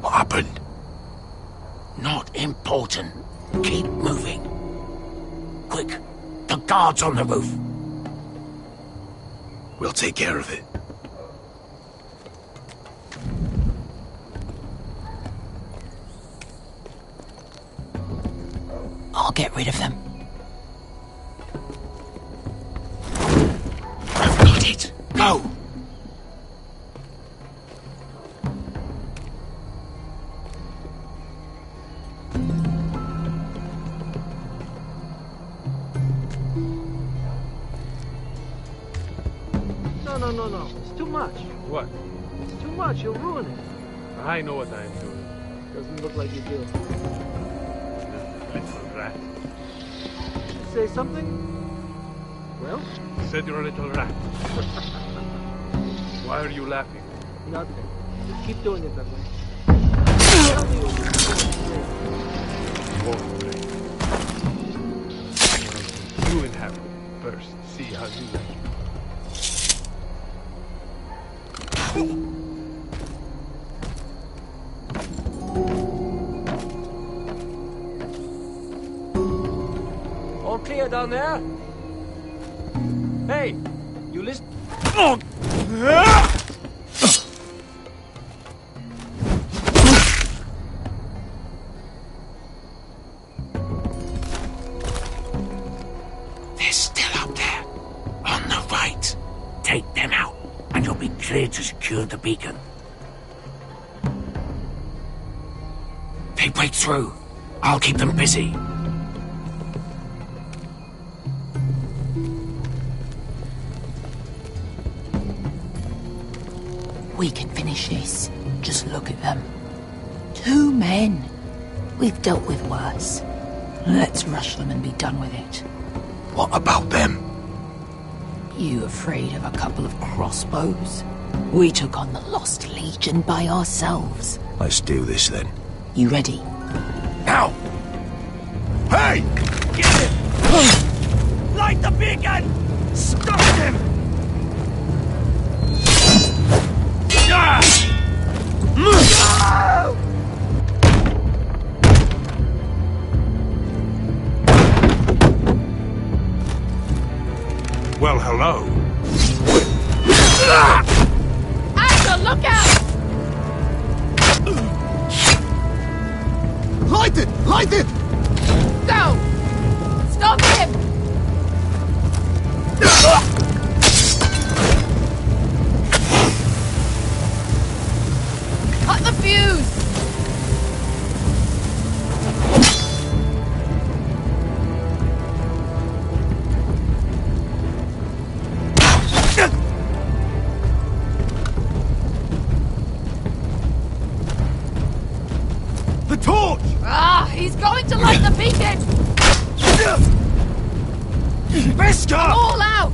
What happened? Not important. Keep moving. Quick, the guards on the roof. We'll take care of it. get rid of them. I've got it. Go! No. It's too much. What? It's too much. You'll ruin it. I know what I am doing. Doesn't look like you do. Little rat. Say something? Well? Said you're a little rat. Why are you laughing? Nothing. Just keep doing it that way. Tell me what you're doing. You inhabit first. See how you like it. All clear down there? Hey, you listen? They're still up there. On the right. Take them out, and you'll be clear to secure the beacon. They break through. I'll keep them busy. We can finish this. Just look at them. 2 men. We've dealt with worse. Let's rush them and be done with it. What about them? You afraid of a couple of crossbows? We took on the Lost Legion by ourselves. Let's do this then. You ready? Now! Hey! Get it! Light the beacon! Stop them! Ah! Well, hello. Asher, look out! Light it! Light it! Go! Stop him! Cut the fuse! The torch! Ah, he's going to light the beacon! Beskar! All out!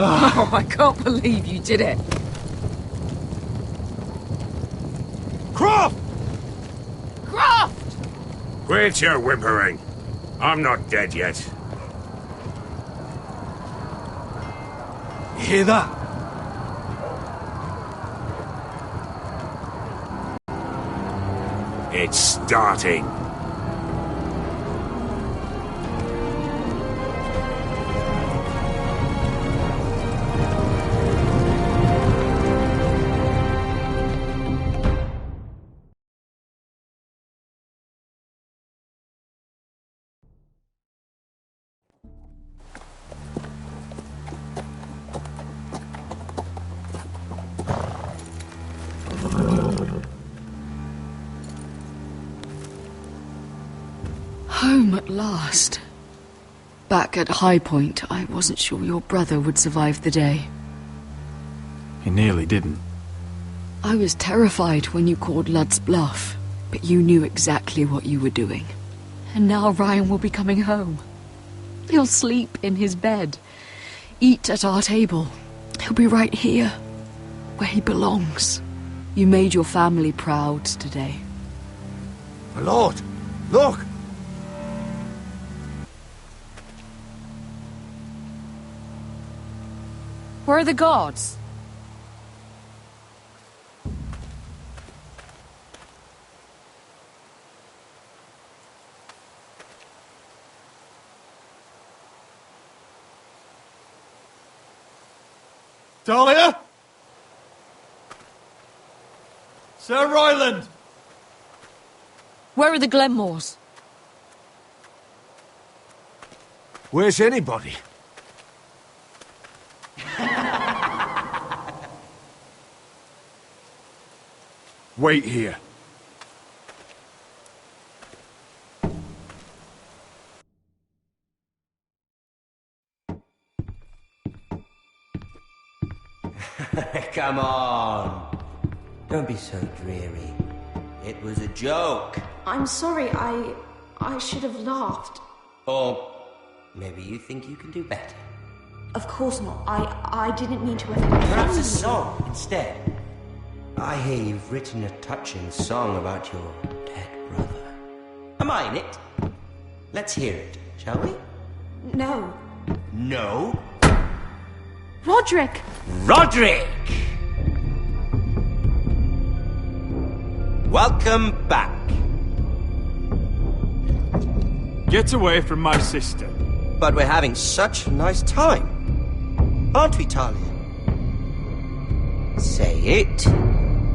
Oh, I can't believe you did it. Croft! Croft! Quit your whimpering. I'm not dead yet. You hear that? It's starting. Home at last. Back at High Point, I wasn't sure your brother would survive the day. He nearly didn't. I was terrified when you called Ludd's bluff, but you knew exactly what you were doing. And now Ryan will be coming home. He'll sleep in his bed, eat at our table. He'll be right here, where he belongs. You made your family proud today. My lord, look! Where are the guards? Talia? Sir Royland! Where are the Glenmores? Where's anybody? Wait here. Come on. Don't be so dreary. It was a joke. I'm sorry, I should have laughed. Or maybe you think you can do better. Of course not. I didn't mean to offend Perhaps a you. song instead. I hear you've written a touching song about your dead brother. Am I in it? Let's hear it, shall we? No. No? Roderick! Roderick! Welcome back. Get away from my sister. But we're having such a nice time. Aren't we, Talia? Say it.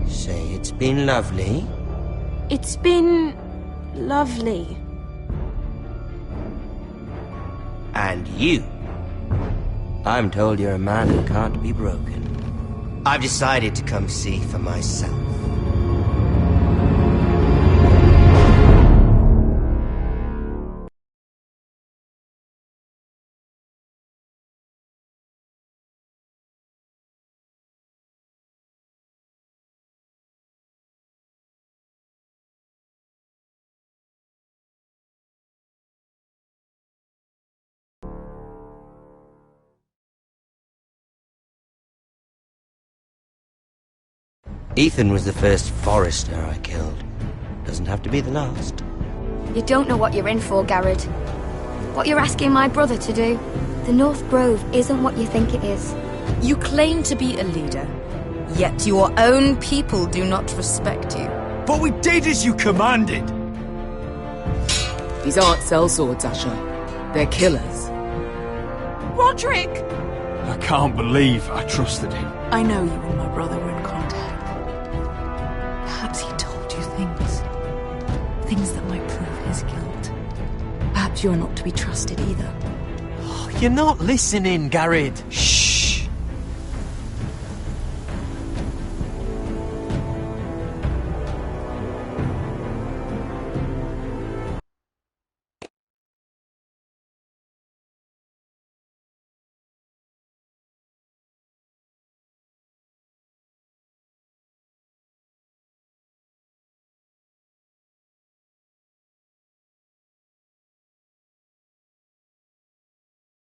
Say it's been lovely. It's been lovely. And you. I'm told you're a man who can't be broken. I've decided to come see for myself. Ethan was the first Forrester I killed. Doesn't have to be the last. You don't know what you're in for, Garrett. What you're asking my brother to do. The North Grove isn't what you think it is. You claim to be a leader, yet your own people do not respect you. But we did as you commanded! These aren't sellswords, Asher. They're killers. Roderick! I can't believe I trusted him. I know you and my brother were in contact. Perhaps he told you things. Things that might prove his guilt. Perhaps you're not to be trusted either. You're not listening, Garrett. Shh!